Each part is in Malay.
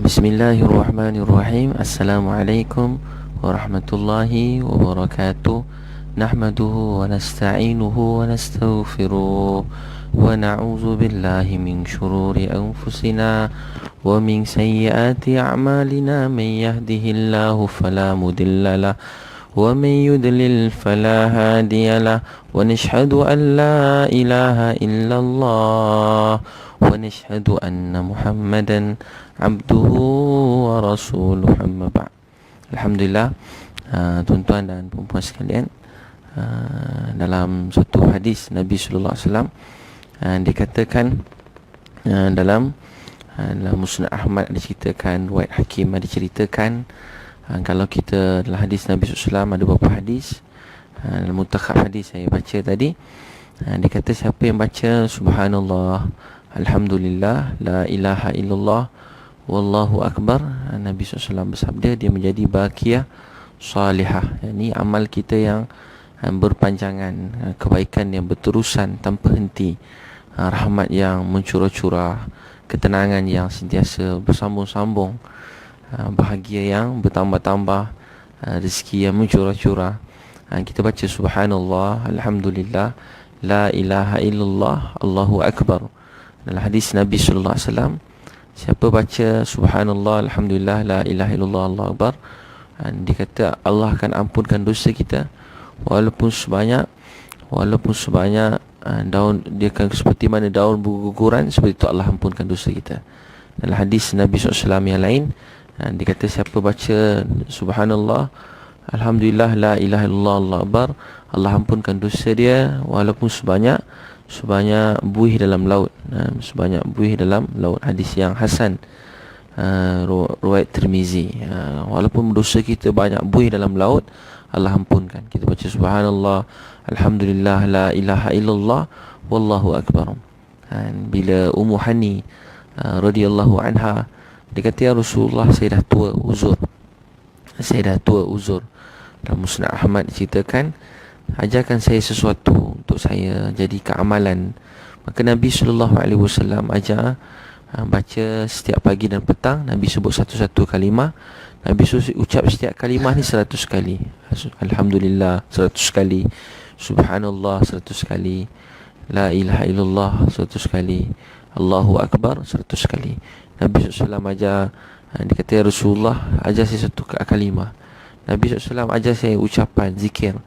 Bismillahirrahmanirrahim. Assalamualaikum warahmatullahi wabarakatuh. Nahmaduhu wa nasta'inuhu wa nastaghfiruh wa na'udzu billahi min syururi anfusina wa min sayyiati a'malina. Man yahdihillahu fala mudilla lahu wa man yudlil fala hadiya lahu. Wa nashhadu an la ilaha illallah wa nashhadu anna Muhammadan abduhu wa rasuluh, amma ba'd. Alhamdulillah, tuan-tuan dan puan-puan sekalian, dalam satu hadis Nabi sallallahu alaihi wasallam dikatakan, dalam Musnad Ahmad diceritakan, Riwayat Hakim diceritakan, kalau kita dalam hadis Nabi sallallahu alaihi wasallam ada beberapa hadis. Dalam muntakhab hadis saya baca tadi, dia kata siapa yang baca subhanallah, alhamdulillah, la ilaha illallah, wallahu akbar, Nabi SAW bersabda dia menjadi baqiyah salihah. Ini amal kita yang berpanjangan, kebaikan yang berterusan tanpa henti, rahmat yang mencurah-curah, ketenangan yang sentiasa bersambung-sambung, bahagia yang bertambah-tambah, rezeki yang mencurah-curah. Kita baca subhanallah, alhamdulillah, la ilaha illallah, Allahu akbar. Dalam hadis Nabi sallallahu alaihi wasallam, siapa baca subhanallah, alhamdulillah, la ilaha illallah, Allahu akbar, dia kata Allah akan ampunkan dosa kita walaupun sebanyak daun, dia akan seperti mana daun berguguran, seperti itu Allah ampunkan dosa kita. Dalam hadis Nabi SAW yang lain, dia kata siapa baca subhanallah, alhamdulillah, la ilaha illallah, Allahu akbar, Allah ampunkan dosa dia walaupun sebanyak buih dalam laut. Sebanyak buih dalam laut. Hadis yang hasan, riwayat Tirmizi. Walaupun dosa kita banyak buih dalam laut, Allah ampunkan. Kita baca subhanallah, alhamdulillah, la ilaha illallah, wallahu akbar. Bila Ummu Hani radhiyallahu anha, dia kata, ya Rasulullah, saya dah tua uzur. Dalam Musnad Ahmad diceritakan, ajarkan saya sesuatu untuk saya jadikan amalan. Maka Nabi SAW ajar baca setiap pagi dan petang. Nabi sebut satu-satu kalimah. Nabi ucap setiap kalimah ni 100 kali. Alhamdulillah 100 kali, subhanallah 100 kali, la ilaha illallah 100 kali, Allahu akbar 100 kali. Nabi SAW ajar, dia kata, ya Rasulullah, ajar saya satu kalimah. Nabi SAW ajar saya ucapan zikir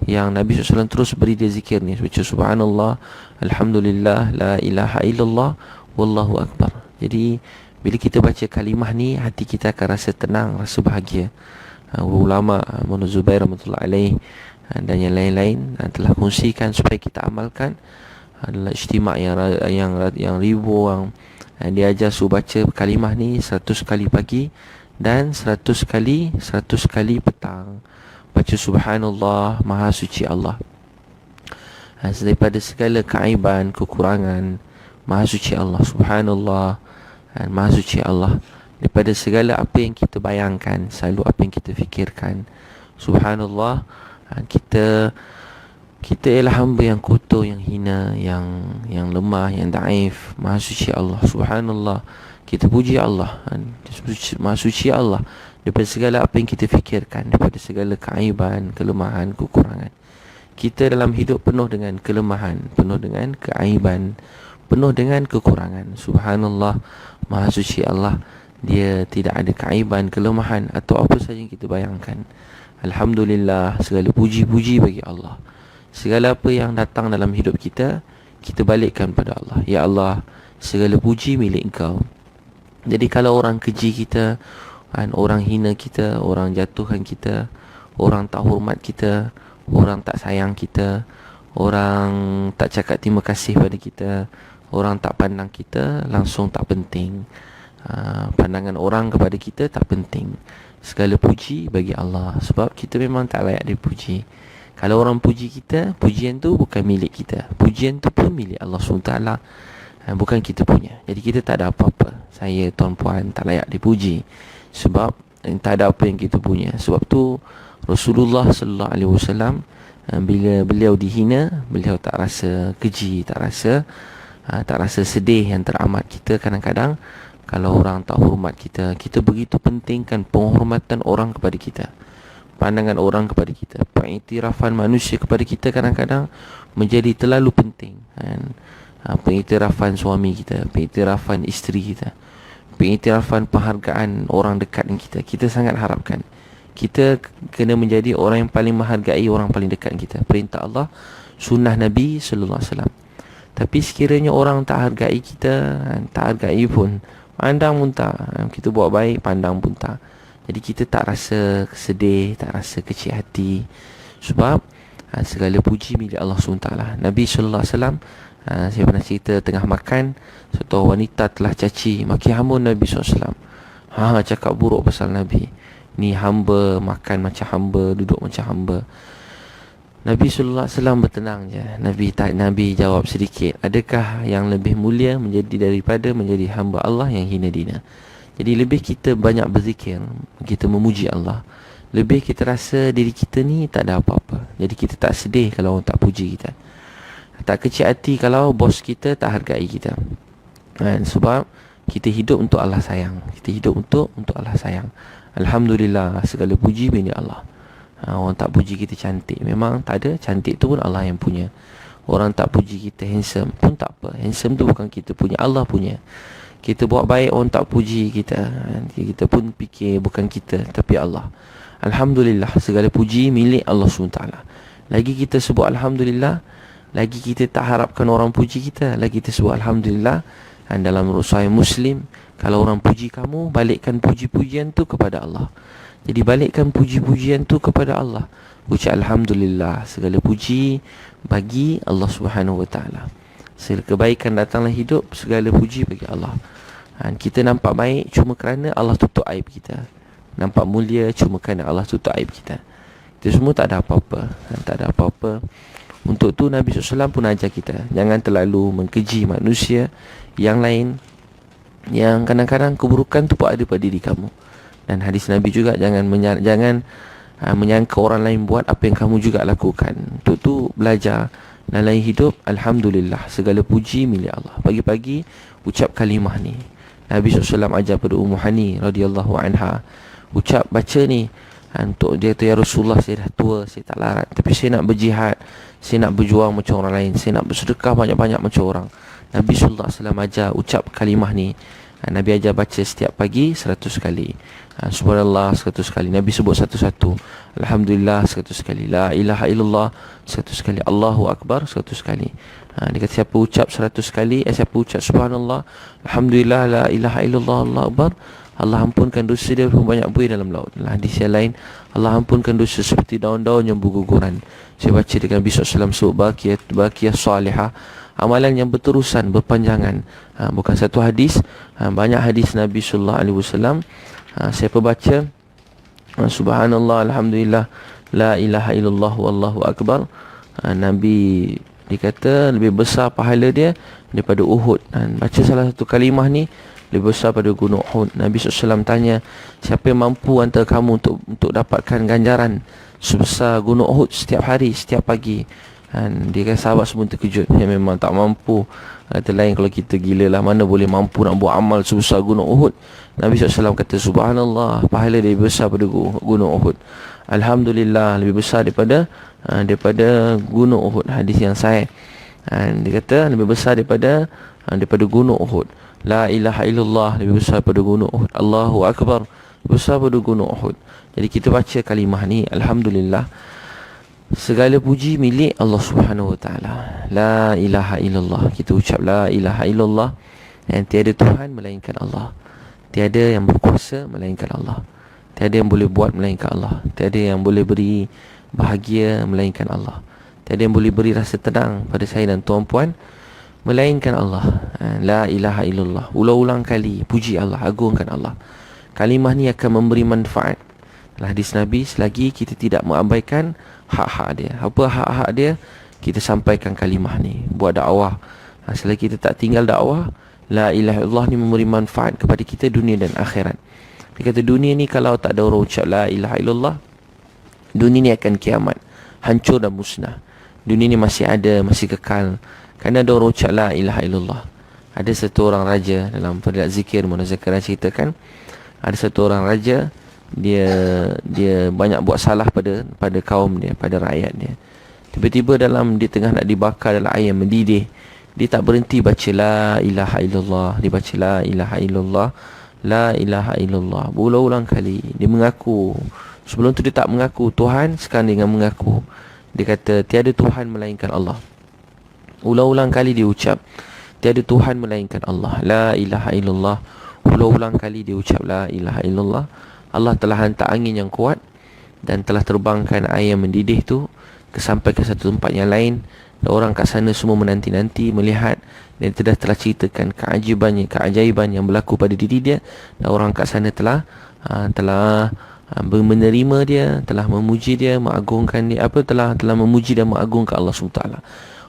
yang Nabi SAW terus beri dia zikir ni, baca subhanallah, alhamdulillah, la ilaha illallah, wallahu akbar. Jadi bila kita baca kalimah ni, hati kita akan rasa tenang, rasa bahagia. Ulama Ibn Zubair rahmatullahi alaih dan yang lain-lain telah kongsikan supaya kita amalkan. Adalah ijtima' yang ribu orang, dia ajar suruh baca kalimah ni 100 kali pagi dan 100 kali petang. Baca subhanallah, maha suci Allah daripada segala keaiban, kekurangan. Maha suci Allah, subhanallah, maha suci Allah daripada segala apa yang kita bayangkan, selalu apa yang kita fikirkan. Subhanallah, kita ialah hamba yang kotor, yang hina, yang lemah, yang daif. Maha suci Allah, subhanallah, kita puji Allah, maha suci Allah daripada segala apa yang kita fikirkan, daripada segala keaiban, kelemahan, kekurangan. Kita dalam hidup penuh dengan kelemahan, penuh dengan keaiban, penuh dengan kekurangan. Subhanallah, maha suci Allah, dia tidak ada keaiban, kelemahan atau apa saja yang kita bayangkan. Alhamdulillah, segala puji-puji bagi Allah. Segala apa yang datang dalam hidup kita, kita balikkan pada Allah. Ya Allah, segala puji milik Engkau. Jadi kalau orang keji kita, orang hina kita, orang jatuhkan kita, orang tak hormat kita, orang tak sayang kita, orang tak cakap terima kasih pada kita, orang tak pandang kita, langsung tak penting. Pandangan orang kepada kita tak penting. Segala puji bagi Allah, sebab kita memang tak layak dipuji. Kalau orang puji kita, pujian tu bukan milik kita, pujian tu pun milik Allah SWT, bukan kita punya. Jadi kita tak ada apa-apa. Saya, tuan-puan, tak layak dipuji, sebab tak ada apa yang kita punya. Sebab tu Rasulullah sallallahu alaihi wasallam, bila beliau dihina, beliau tak rasa keji, tak rasa sedih yang teramat. Kita kadang-kadang Kalau orang tak hormat kita, kita begitu pentingkan penghormatan orang kepada kita, pandangan orang kepada kita, pengiktirafan manusia kepada kita kadang-kadang menjadi terlalu penting kan? Pengiktirafan suami kita, pengiktirafan isteri kita, pengiktirafan penghargaan orang dekat dengan kita, kita sangat harapkan kita kena menjadi orang yang paling menghargai orang paling dekat kita. Perintah Allah, sunnah Nabi sallallahu alaihi wasallam. Tapi sekiranya orang tak hargai kita, tak hargai pun, pandang pun tak, kita buat baik pandang pun tak, jadi kita tak rasa sedih, tak rasa kecil hati. Sebab segala puji milik Allah SWT. Nabi SAW, saya pernah cerita tengah makan, satu wanita telah caci maki hamba Nabi SAW. Cakap buruk pasal Nabi. Ni hamba makan macam hamba, duduk macam hamba. Nabi SAW bertenang je. Nabi jawab sedikit, adakah yang lebih mulia menjadi daripada menjadi hamba Allah yang hina dina? Jadi lebih kita banyak berzikir, kita memuji Allah, lebih kita rasa diri kita ni tak ada apa-apa. Jadi kita tak sedih kalau orang tak puji kita, tak kecil hati kalau bos kita tak hargai kita. Sebab kita hidup untuk Allah sayang. Kita hidup untuk Allah sayang. Alhamdulillah, segala puji milik Allah. Orang tak puji kita cantik, memang tak ada, cantik tu pun Allah yang punya. Orang tak puji kita handsome pun tak apa, handsome tu bukan kita punya, Allah punya. Kita buat baik, orang tak puji kita, kita pun fikir bukan kita tapi Allah. Alhamdulillah, segala puji milik Allah SWT. Lagi kita sebut Alhamdulillah, lagi kita tak harapkan orang puji kita, lagi kita sebut Alhamdulillah. Dan dalam Sahih Muslim, kalau orang puji kamu, balikkan puji-pujian tu kepada Allah. Jadi balikkan puji-pujian tu kepada Allah. Ucap Alhamdulillah, segala puji bagi Allah Subhanahu Wa Taala. Segala kebaikan datanglah hidup, segala puji bagi Allah. Kita nampak baik cuma kerana Allah tutup aib kita. Nampak mulia cuma kerana Allah tutup aib kita. Itu semua tak ada apa-apa, tak ada apa-apa. Untuk tu Nabi SAW pun ajar kita, jangan terlalu mengkeji manusia yang lain, yang kadang-kadang keburukan tu pun ada pada diri kamu. Dan hadis Nabi juga, jangan menyangka orang lain buat apa yang kamu juga lakukan. Untuk tu belajar dalam hidup, Alhamdulillah, segala puji milik Allah. Pagi-pagi ucap kalimah ni. Nabi SAW ajar pada Ummu Hani radhiyallahu anha, ucap, baca ni. Untuk dia tu, ya Rasulullah, saya dah tua, saya tak larat, tapi saya nak berjihad, saya nak berjuang macam orang lain, saya nak bersedekah banyak-banyak macam orang. Nabi SAW ajar ucap kalimah ni. Nabi ajar baca setiap pagi 100 kali. Subhanallah 100 kali. Nabi sebut satu-satu. Alhamdulillah 100 kali. La ilaha illallah 100 kali. Allahu Akbar 100 kali. Dia kata siapa ucap 100 kali, siapa ucap Subhanallah, Alhamdulillah, La ilaha illallah, Allahu Akbar, Allah ampunkan dosa dia banyak buih dalam laut. Hadis yang lain, Allah ampunkan dosa seperti daun-daun yang berguguran. Saya baca dengan Nabi SAW sebut Baqiyah Salihah, amalan yang berterusan, berpanjangan. Bukan satu hadis, banyak hadis Nabi SAW. Siapa baca Subhanallah, Alhamdulillah, La ilaha illallah, Wallahu Akbar, Nabi dikata lebih besar pahala dia daripada Uhud. Baca salah satu kalimah ni lebih besar pada gunung Uhud. Nabi SAW tanya, siapa yang mampu antara kamu untuk dapatkan ganjaran sebesar gunung Uhud setiap hari, setiap pagi? Dia kan sahabat semua terkejut. Ya, memang tak mampu. Kata lain, kalau kita gila lah, mana boleh mampu nak buat amal sebesar gunung Uhud. Nabi SAW kata, Subhanallah, pahala dia lebih besar pada gunung Uhud. Alhamdulillah, lebih besar daripada gunung Uhud. Hadis yang sahih. Dia kata lebih besar daripada gunung Uhud. La ilaha illallah, lebih besar daripada gunung Uhud. Allahu Akbar, lebih besar daripada gunung Uhud. Jadi kita baca kalimah ni, Alhamdulillah, segala puji milik Allah Subhanahu Wa Taala. La ilaha illallah, kita ucap la ilaha illallah, yang tiada Tuhan melainkan Allah, tiada yang berkuasa melainkan Allah, tiada yang boleh buat melainkan Allah, tiada yang boleh beri bahagia melainkan Allah, tiada yang boleh beri rasa tenang pada saya dan tuan-puan melainkan Allah. La ilaha illallah, ulang-ulang kali puji Allah, agungkan Allah. Kalimah ni akan memberi manfaat. Hadis Nabi, selagi kita tidak mengabaikan hak-hak dia. Apa hak-hak dia? Kita sampaikan kalimah ni, buat dakwah. Selagi kita tak tinggal dakwah, la ilaha illallah ni memberi manfaat kepada kita dunia dan akhirat. Dia kata dunia ni kalau tak ada orang ucap la ilaha illallah, dunia ni akan kiamat, hancur dan musnah. Dunia ni masih ada, masih kekal, kerana ada orang ucap la ilaha illallah. Ada satu orang raja, dalam Fadilat Zikir Munazakirah ceritakan, ada satu orang raja, dia dia banyak buat salah pada kaum dia, pada rakyat dia. Tiba-tiba dia tengah nak dibakar dalam air yang mendidih, dia tak berhenti baca la ilaha illallah. Dia baca la ilaha illallah, la ilaha illallah berulang-ulang kali. Dia mengaku, sebelum tu dia tak mengaku Tuhan, sekarang dia mengaku. Dia kata tiada Tuhan melainkan Allah. Ulang-ulang kali dia ucap tiada Tuhan melainkan Allah, la ilaha illallah. Ulang-ulang kali dia ucap la ilaha illallah. Allah telah hantar angin yang kuat dan telah terbangkan air yang mendidih tu sampai ke satu tempat yang lain. Dan orang kat sana semua menanti-nanti melihat, dan telah ceritakan keajaiban yang berlaku pada diri dia. Dan orang kat sana telah menerima dia, telah memuji dia, mengagungkan dia, telah memuji dan mengagungkan Allah SWT.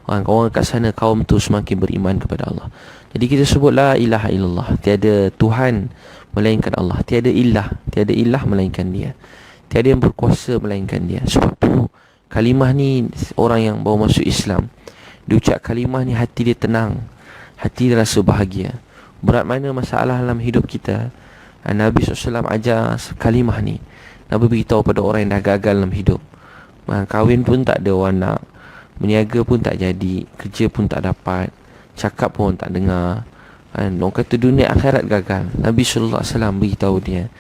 Orang kat sana, kaum tu semakin beriman kepada Allah. Jadi kita sebut la ilaha illallah, tiada Tuhan melainkan Allah, tiada ilah melainkan dia, tiada yang berkuasa melainkan dia. Sebab tu kalimah ni, orang yang baru masuk Islam, dia ucap kalimah ni, hati dia tenang, hati dia rasa bahagia. Berat mana masalah dalam hidup kita, Nabi SAW ajar kalimah ni. Nabi beritahu pada orang yang dah gagal dalam hidup, kahwin pun tak ada orang nak, berniaga pun tak jadi, kerja pun tak dapat, cakap pun tak dengar, orang kata dunia akhirat gagal. Nabi SAW beritahu dia,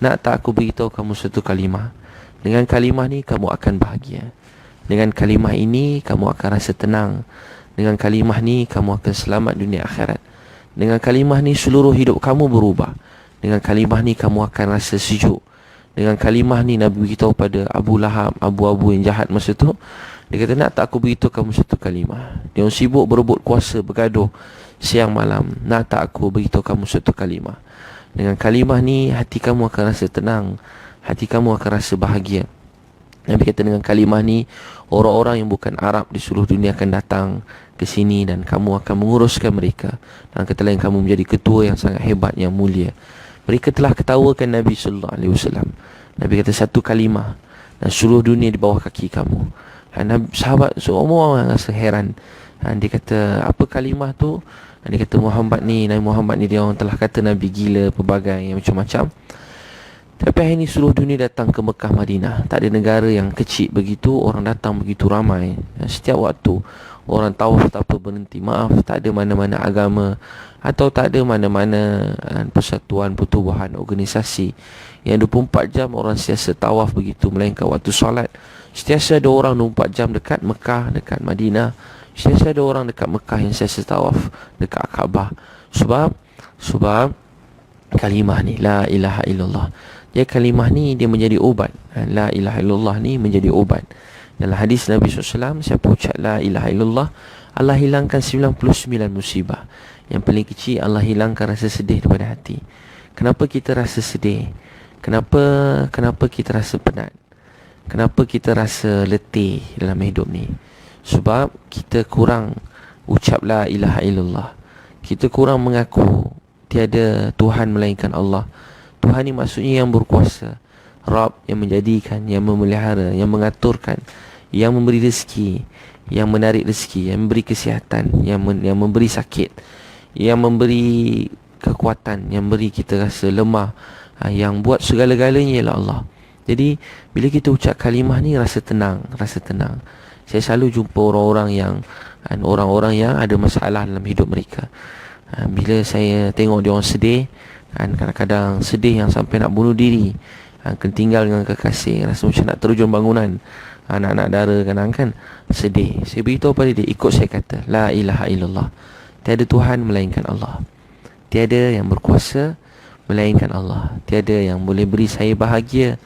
nak tak aku beritahu kamu satu kalimah? Dengan kalimah ni kamu akan bahagia. Dengan kalimah ini kamu akan rasa tenang. Dengan kalimah ni kamu akan selamat dunia akhirat. Dengan kalimah ni seluruh hidup kamu berubah. Dengan kalimah ni kamu akan rasa sejuk. Dengan kalimah ni Nabi beritahu pada Abu Lahab, abu-abu yang jahat masa tu. Dia kata, nak tak aku beritahu kamu satu kalimah? Dia orang sibuk berebut kuasa, bergaduh siang malam. Nak tak aku beritahu kamu satu kalimah? Dengan kalimah ni hati kamu akan rasa tenang, hati kamu akan rasa bahagia. Nabi kata dengan kalimah ni, orang-orang yang bukan Arab di seluruh dunia akan datang ke sini dan kamu akan menguruskan mereka. Dan kata lain, kamu menjadi ketua yang sangat hebat, yang mulia. Mereka telah ketawakan Nabi SAW. Nabi kata satu kalimah dan seluruh dunia di bawah kaki kamu. Sahabat semua orang rasa heran. Dia kata, apa kalimah tu? Dia kata, Nabi Muhammad ni dia orang telah kata Nabi gila, pelbagai macam-macam. Tapi hari ni seluruh dunia datang ke Mekah, Madinah. Tak ada negara yang kecil begitu, orang datang begitu ramai. Setiap waktu orang tawaf tak apa berhenti. Maaf, tak ada mana-mana agama atau tak ada mana-mana persatuan, pertubuhan, organisasi yang 24 jam orang sentiasa tawaf begitu, melainkan waktu solat sentiasa ada orang 24 jam dekat Mekah, dekat Madinah. Sentiasa ada orang dekat Mekah yang sentiasa tawaf dekat Kaabah. Sebab kalimah ni, la ilaha illallah. Dia kalimah ni dia menjadi ubat. La ilaha illallah ni menjadi ubat. Dalam hadis Nabi SAW, siapa ucap la ilaha illallah, Allah hilangkan 99 musibah. Yang paling kecil, Allah hilangkan rasa sedih daripada hati. Kenapa kita rasa sedih? Kenapa kita rasa penat? Kenapa kita rasa letih dalam hidup ni? Sebab kita kurang ucap la ilaha illallah. Kita kurang mengaku tiada Tuhan melainkan Allah. Tuhan ni maksudnya yang berkuasa, Rabb, yang menjadikan, yang memelihara, yang mengaturkan, yang memberi rezeki, yang menarik rezeki, yang memberi kesihatan, yang memberi sakit, yang memberi kekuatan, yang beri kita rasa lemah, yang buat segala-galanya ialah Allah. Jadi bila kita ucap kalimah ni, rasa tenang. Saya selalu jumpa orang-orang yang ada masalah dalam hidup mereka. Bila saya tengok dia orang sedih, kadang-kadang sedih yang sampai nak bunuh diri, kena tinggal dengan kekasih, rasa macam nak terjun bangunan, anak-anak dara kan, sedih. Saya beritahu pada dia, ikut saya kata, la ilaha illallah. Tiada Tuhan melainkan Allah. Tiada yang berkuasa melainkan Allah. Tiada yang boleh beri saya bahagia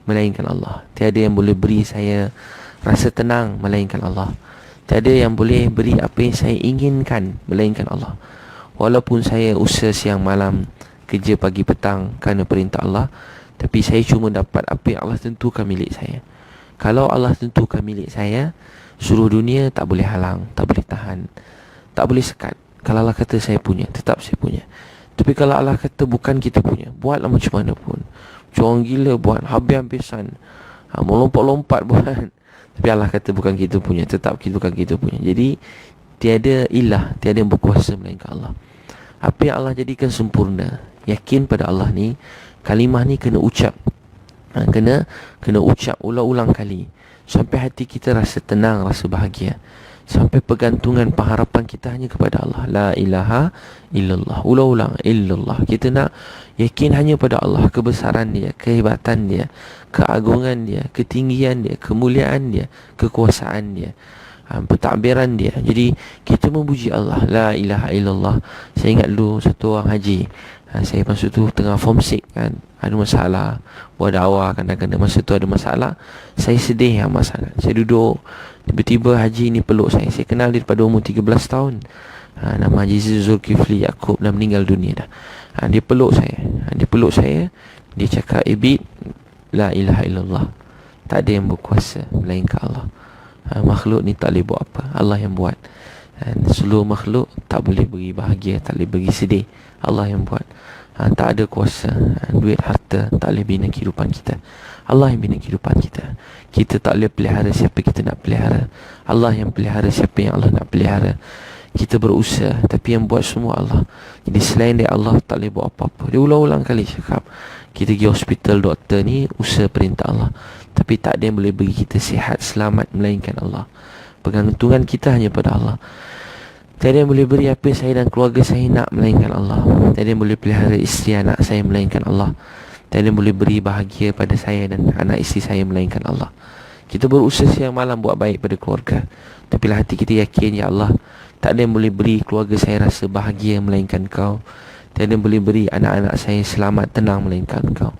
melainkan Allah. Tiada yang boleh beri saya rasa tenang melainkan Allah. Tiada yang boleh beri apa yang saya inginkan melainkan Allah. Walaupun saya usaha siang malam, kerja pagi petang kerana perintah Allah, tapi saya cuma dapat apa yang Allah tentukan milik saya. Kalau Allah tentukan milik saya, seluruh dunia tak boleh halang, tak boleh tahan, tak boleh sekat. Kalau Allah kata saya punya, tetap saya punya. Tapi kalau Allah kata bukan kita punya, buatlah macam mana pun. Orang gila buat, habis-habisan, melompat-lompat buat. Tapi Allah kata bukan kita punya, tetap bukan kita punya. Jadi tiada ilah, tiada yang berkuasa melainkan Allah. Apa yang Allah jadikan sempurna. Yakin pada Allah ni, kalimah ni kena ucap. Kena ucap ulang-ulang kali sampai hati kita rasa tenang, rasa bahagia. Sampai pergantungan pengharapan kita hanya kepada Allah. La ilaha illallah. Ulang-ulang illallah. Kita nak yakin hanya pada Allah, kebesaran dia, kehebatan dia, keagungan dia, ketinggian dia, kemuliaan dia, kekuasaan dia, pentadbiran dia. Jadi kita memuji Allah. La ilaha illallah. Saya ingat dulu satu orang haji, saya masa tu tengah form 6 kan, ada masalah buat dakwah, kadang-kadang masa tu ada masalah. Saya sedih amat sangat. Saya duduk, tiba-tiba haji ni peluk saya. Saya kenal dia daripada umur 13 tahun. Nama Haji Zulkifli Yaakob, dah meninggal dunia dah. Dia peluk saya. Dia cakap, Bid, la ilaha illallah. Tak ada yang berkuasa melainkan Allah. Makhluk ni tak boleh buat apa, Allah yang buat. Dan seluruh makhluk tak boleh beri bahagia, tak boleh beri sedih, Allah yang buat. Tak ada kuasa, duit, harta tak boleh bina kehidupan kita, Allah yang bina kehidupan kita. Kita tak boleh pelihara siapa kita nak pelihara, Allah yang pelihara siapa yang Allah nak pelihara. Kita berusaha, tapi yang buat semua Allah. Jadi selain dia Allah tak boleh buat apa-apa. Dia ulang-ulang kali cakap, kita pergi hospital, doktor ni usaha perintah Allah, tapi tak ada yang boleh bagi kita sihat, selamat melainkan Allah. Pergantungan kita hanya pada Allah. Tiada yang boleh beri apa saya dan keluarga saya nak melainkan Allah. Tiada yang boleh pelihara isteri anak saya melainkan Allah. Tiada yang boleh beri bahagia pada saya dan anak isteri saya melainkan Allah. Kita berusaha siang malam buat baik pada keluarga, tapi bila hati kita yakin, ya Allah, tak ada yang boleh beri keluarga saya rasa bahagia melainkan Kau. Tiada yang boleh beri anak-anak saya selamat tenang melainkan Kau.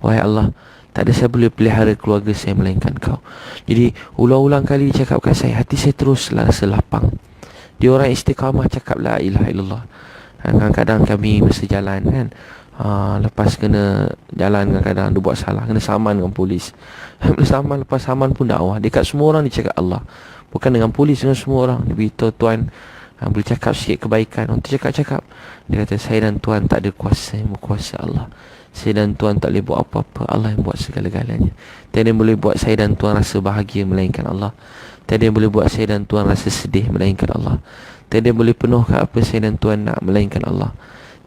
Wahai Allah, tak ada saya boleh pelihara keluarga saya melainkan Kau. Jadi ulang-ulang kali dicakapkan saya, hati saya terus rasa lapang. Dia orang istiqamah cakap la ilaha illallah. Kadang-kadang kami masa jalan kan, lepas kena jalan, kadang-kadang dia buat salah, kena saman dengan polis. Lepas saman pun dakwah. Dekat semua orang dia cakap Allah. Bukan dengan polis, dengan semua orang. Dia beritahu Tuan, boleh cakap sikit kebaikan. Untuk cakap-cakap, dia kata, saya dan Tuan tak ada kuasa, yang berkuasa Allah. Saya dan Tuan tak boleh buat apa-apa, Allah yang buat segala-galanya. Tiada yang boleh buat saya dan Tuan rasa bahagia melainkan Allah. Tiada yang boleh buat saya dan Tuan rasa sedih melainkan Allah. Tiada yang boleh penuhkan apa saya dan Tuan nak melainkan Allah.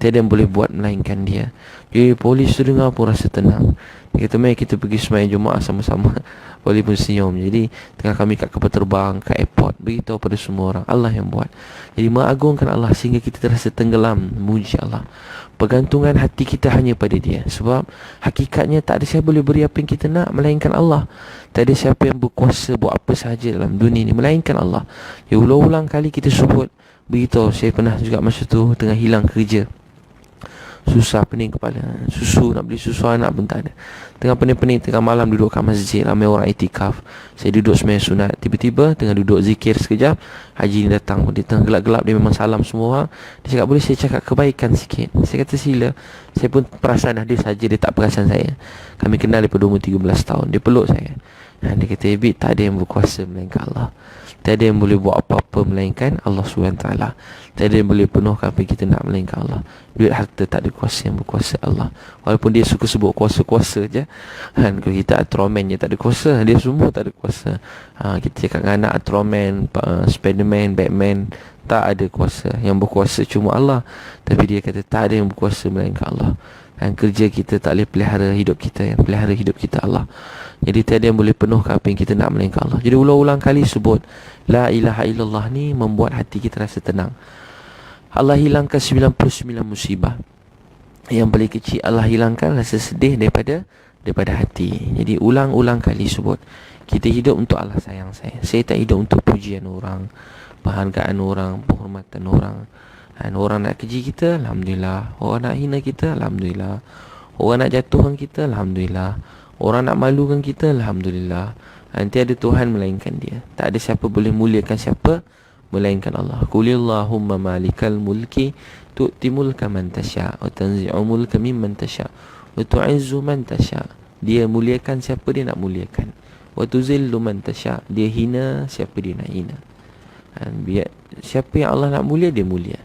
Tiada yang boleh buat melainkan Dia. Jadi polis tu dengar pun rasa tenang. Dia kata, mari kita pergi sembahyang Jumaat sama-sama. Polis pun senyum. Jadi tengah kami kat kapal terbang, kat airport, beritahu pada semua orang, Allah yang buat. Jadi mengagungkan Allah sehingga kita terasa tenggelam memuji Allah. Pergantungan hati kita hanya pada Dia. Sebab hakikatnya tak ada siapa boleh beri apa yang kita nak melainkan Allah. Tak ada siapa yang berkuasa buat apa sahaja dalam dunia ni melainkan Allah. Ya, ulang-ulang kali kita sebut. Beritahu, saya pernah juga masa tu tengah hilang kerja, susah pening kepala, susu, nak beli susu anak pun tak ada. Tengah pening-pening, tengah malam duduk kat masjid, ramai orang itikaf. Saya duduk sembahyang sunat. Tiba-tiba tengah duduk zikir sekejap, haji ni datang. Dia tengah gelap-gelap, dia memang salam semua orang. Dia cakap, boleh saya cakap kebaikan sikit? Saya kata sila. Saya pun perasan dia saja, dia tak perasan saya. Kami kenal daripada umur 13 tahun. Dia peluk saya. Dia kata, Bid, tak ada yang berkuasa melainkan Allah. Tak ada yang boleh buat apa-apa melainkan Allah SWT. Tak ada yang boleh penuhkan apa yang kita nak melainkan Allah. Duit harta tak ada kuasa yang berkuasa Allah. Walaupun dia suka sebut kuasa-kuasa je kan. Kalau kita Ultraman je tak ada kuasa, dia semua tak ada kuasa. Kita cakap dengan anak Ultraman, Spiderman, Batman, tak ada kuasa. Yang berkuasa cuma Allah. Tapi dia kata tak ada yang berkuasa melainkan Allah. Dan kerja kita tak boleh pelihara hidup kita, yang pelihara hidup kita Allah. Jadi tiada yang boleh penuhkan apa yang kita nak melainkan Allah. Jadi ulang-ulang kali sebut la ilaha illallah ni membuat hati kita rasa tenang. Allah hilangkan 99 musibah. Yang paling kecil Allah hilangkan rasa sedih daripada hati. Jadi ulang-ulang kali sebut, kita hidup untuk Allah sayang saya. Saya tak hidup untuk pujian orang, penghargaan orang, penghormatan orang. Dan orang nak keji kita, alhamdulillah. Orang nak hina kita, alhamdulillah. Orang nak jatuhkan kita, alhamdulillah. Orang nak malukan kita, alhamdulillah. Nanti ada Tuhan melainkan Dia. Tak ada siapa boleh muliakan siapa melainkan Allah. Qulillahumma malikal mulki tu'ti mulka man tasya' wa tanzi'u mulka mimman tasya' wa tu'izzu man tasya'. Dia muliakan siapa dia nak muliakan. Wa tuzillu man tasya'. Dia hina siapa dia nak hina. Dan biar siapa yang Allah nak mulia, dia mulia.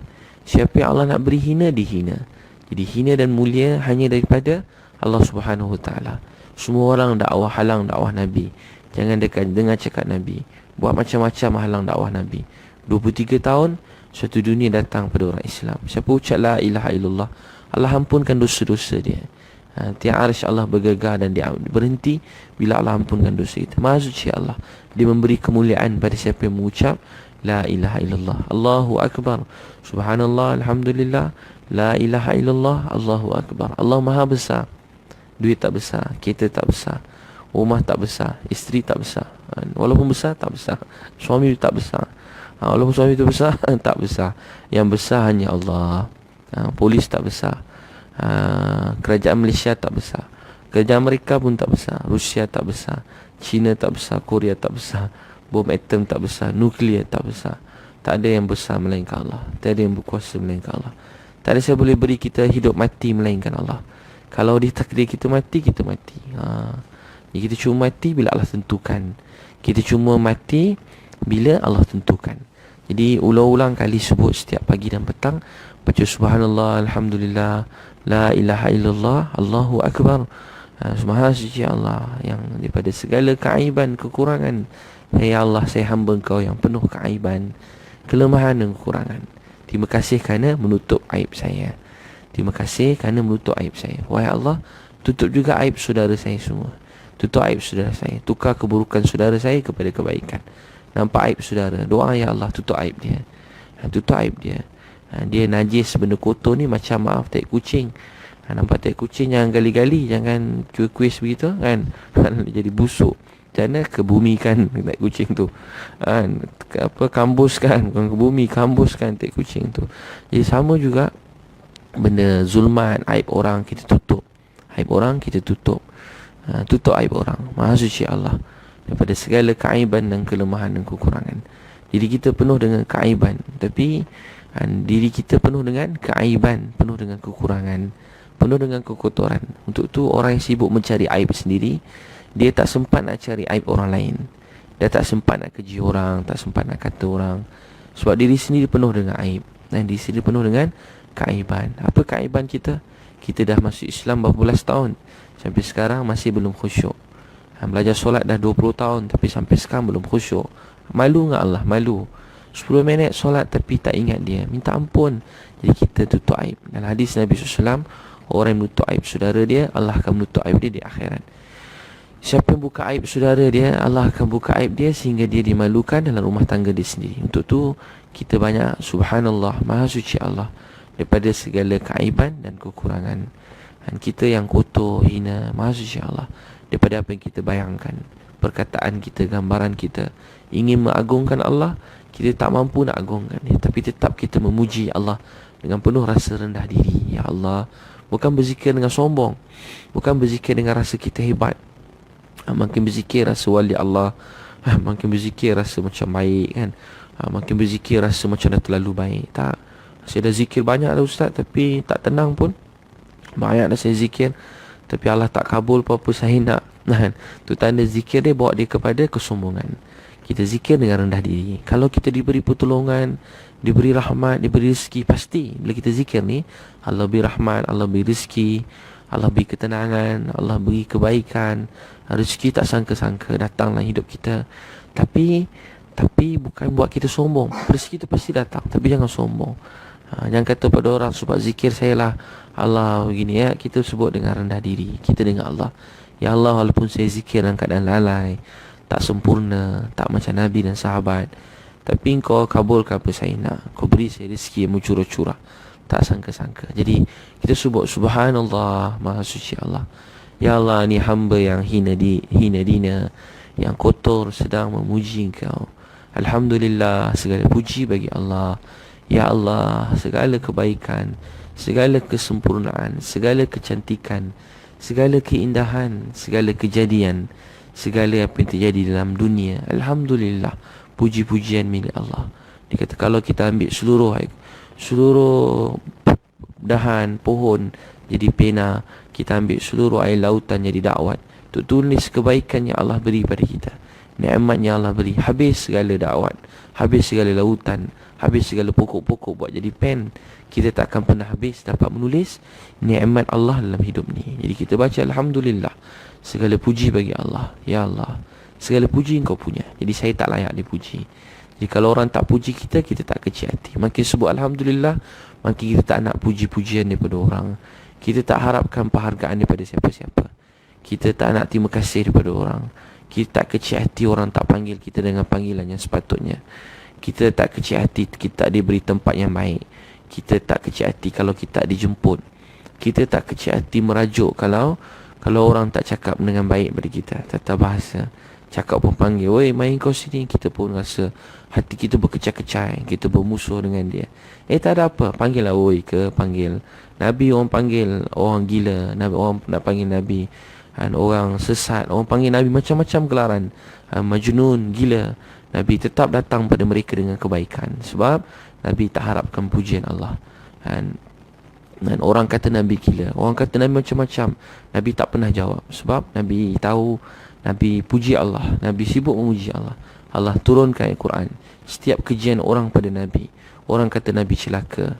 Siapa yang Allah nak beri hina, dihina. Jadi hina dan mulia hanya daripada Allah Subhanahu Wa Taala. Semua orang dakwah, halang dakwah Nabi. Jangan dengar cakap Nabi. Buat macam-macam halang dakwah Nabi. 23 tahun suatu dunia datang pada orang Islam. Siapa ucap la ilaha illallah, Allah ampunkan dosa-dosa dia. Tiap arsy Allah bergegar dan dia berhenti bila Allah ampunkan dosa kita. Maha suci Allah. Dia memberi kemuliaan pada siapa yang mengucap la ilaha illallah. Allahu akbar. Subhanallah, alhamdulillah, la ilaha illallah, Allahu akbar. Allah Maha besar. Duit tak besar, kereta tak besar, rumah tak besar, isteri tak besar. Walaupun besar tak besar, suami tak besar. Walaupun suami itu besar tak besar. Yang besar hanya Allah. Polis tak besar. Kerajaan Malaysia tak besar. Kerajaan Amerika pun tak besar. Rusia tak besar. China tak besar. Korea tak besar. Bom atom tak besar. Nuklear tak besar. Tak ada yang besar melainkan Allah. Tak ada yang berkuasa melainkan Allah. Tak ada yang boleh beri kita hidup mati melainkan Allah. Kalau dia takdir kita mati, kita mati. Jadi kita cuma mati bila Allah tentukan. Kita cuma mati bila Allah tentukan. Jadi ulang-ulang kali sebut setiap pagi dan petang. Baca subhanallah, alhamdulillah, la ilaha illallah, Allahu akbar. Subhanallah suci Allah yang daripada segala keaiban, kekurangan. Ya Allah, saya hamba Engkau yang penuh keaiban, kelemahan dan kekurangan. Terima kasih kerana menutup aib saya. Terima kasih kerana menutup aib saya. Wahai Allah, tutup juga aib saudara saya semua. Tutup aib saudara saya. Tukar keburukan saudara saya kepada kebaikan. Nampak aib saudara, doa ya Allah, tutup aib dia. Tutup aib dia. Dia najis, benda kotor ni macam maaf tai kucing. Nampak tai kucing jangan gali-gali, jangan kuis begitu kan. Jadi busuk. Jangan kebumikan tai kucing tu. Kambuskan, bukan ke bumi, kambuskan tai kucing tu. Jadi sama juga benda zulmat, aib orang kita tutup. Aib orang kita tutup. Tutup aib orang. Maha suci Allah daripada segala keaiban dan kelemahan dan kekurangan. Diri kita penuh dengan keaiban, tapi diri kita penuh dengan keaiban, penuh dengan kekurangan, penuh dengan kekotoran. Untuk tu orang yang sibuk mencari aib sendiri, dia tak sempat nak cari aib orang lain. Dia tak sempat nak keji orang, tak sempat nak kata orang. Sebab diri sendiri penuh dengan aib, dan diri sendiri penuh dengan keaiban. Apa keaiban kita? Kita dah masuk Islam berapa belas tahun, sampai sekarang masih belum khusyuk. Belajar solat dah 20 tahun, tapi sampai sekarang belum khusyuk. Malu dengan Allah, malu. 10 minit solat tapi tak ingat dia, minta ampun. Jadi kita tutup aib. Dalam hadis Nabi SAW, orang yang menutup aib saudara dia, Allah akan menutup aib dia di akhirat. Siapa yang buka aib saudara dia, Allah akan buka aib dia sehingga dia dimalukan dalam rumah tangga dia sendiri. Untuk tu kita banyak subhanallah, maha suci Allah daripada segala keaiban dan kekurangan. Dan kita yang kotor, hina, maha suci Allah daripada apa yang kita bayangkan. Perkataan kita, gambaran kita ingin mengagungkan Allah, kita tak mampu nak agungkan dia, tapi tetap kita memuji Allah dengan penuh rasa rendah diri. Ya Allah, bukan berzikir dengan sombong, bukan berzikir dengan rasa kita hebat. Makin berzikir rasa wali Allah, makin berzikir rasa macam baik kan. Makin berzikir rasa macam dah terlalu baik. Tak, saya dah zikir banyak dah ustaz, tapi tak tenang pun. Banyak dah saya zikir, tapi Allah tak kabul apa-apa saya nak. Tu tanda zikir dia bawa dia kepada kesombongan. Kita zikir dengan rendah diri. Kalau kita diberi pertolongan, diberi rahmat, diberi rezeki, pasti bila kita zikir ni, Allah beri rahmat, Allah beri rezeki, Allah beri ketenangan, Allah beri kebaikan. Rezeki tak sangka-sangka datang dalam hidup kita. Tapi bukan buat kita sombong. Rezeki tu pasti datang, tapi jangan sombong. Jangan kata pada orang, sebab zikir saya lah Allah begini ya. Kita sebut dengan rendah diri kita dengan Allah. Ya Allah, walaupun saya zikir dalam keadaan lalai, tak sempurna, tak macam Nabi dan sahabat, tapi Engkau kabulkan apa saya nak. Kau beri saya rezeki yang mencurah-curah, tak sangka-sangka. Jadi kita sebut subhanallah, maha suci Allah. Ya Allah, ni hamba yang hina dina, yang kotor sedang memuji Engkau. Alhamdulillah, segala puji bagi Allah. Ya Allah, segala kebaikan, segala kesempurnaan, segala kecantikan, segala keindahan, segala kejadian, segala apa yang terjadi dalam dunia, alhamdulillah, puji-pujian milik Allah. Dia kata kalau kita ambil seluruh dahan pohon jadi pena, kita ambil seluruh air lautan jadi dakwat, untuk tulis kebaikan yang Allah beri pada kita, nikmat yang Allah beri. Habis segala dakwat, habis segala lautan, habis segala pokok-pokok buat jadi pen, kita tak akan pernah habis dapat menulis nikmat Allah dalam hidup ni. Jadi kita baca alhamdulillah, segala puji bagi Allah. Ya Allah, segala puji Engkau punya, jadi saya tak layak dipuji. Jadi kalau orang tak puji kita, kita tak kecil hati. Makin sebut Alhamdulillah, makin kita tak nak puji-pujian daripada orang. Kita tak harapkan penghargaan daripada siapa-siapa. Kita tak nak terima kasih daripada orang. Kita tak kecil hati orang tak panggil kita dengan panggilan yang sepatutnya. Kita tak kecil hati kita tak diberi tempat yang baik. Kita tak kecil hati kalau kita tak dijemput. Kita tak kecil hati merajuk kalau orang tak cakap dengan baik pada kita. Tata bahasa, cakap pun panggil, "Oi, main kau sini." Kita pun rasa hati kita berkecai-kecai, kita bermusuh dengan dia. Tak ada apa, panggil lah oi ke, panggil Nabi, orang panggil orang gila, Nabi, orang nak panggil Nabi orang sesat, orang panggil Nabi macam-macam gelaran, majnun, gila. Nabi tetap datang pada mereka dengan kebaikan, sebab Nabi tak harapkan pujian Allah. Dan orang kata Nabi gila, orang kata Nabi macam-macam, Nabi tak pernah jawab. Sebab Nabi tahu, Nabi puji Allah, Nabi sibuk memuji Allah. Allah turunkan Al-Quran. Setiap kejian orang pada Nabi, orang kata Nabi celaka,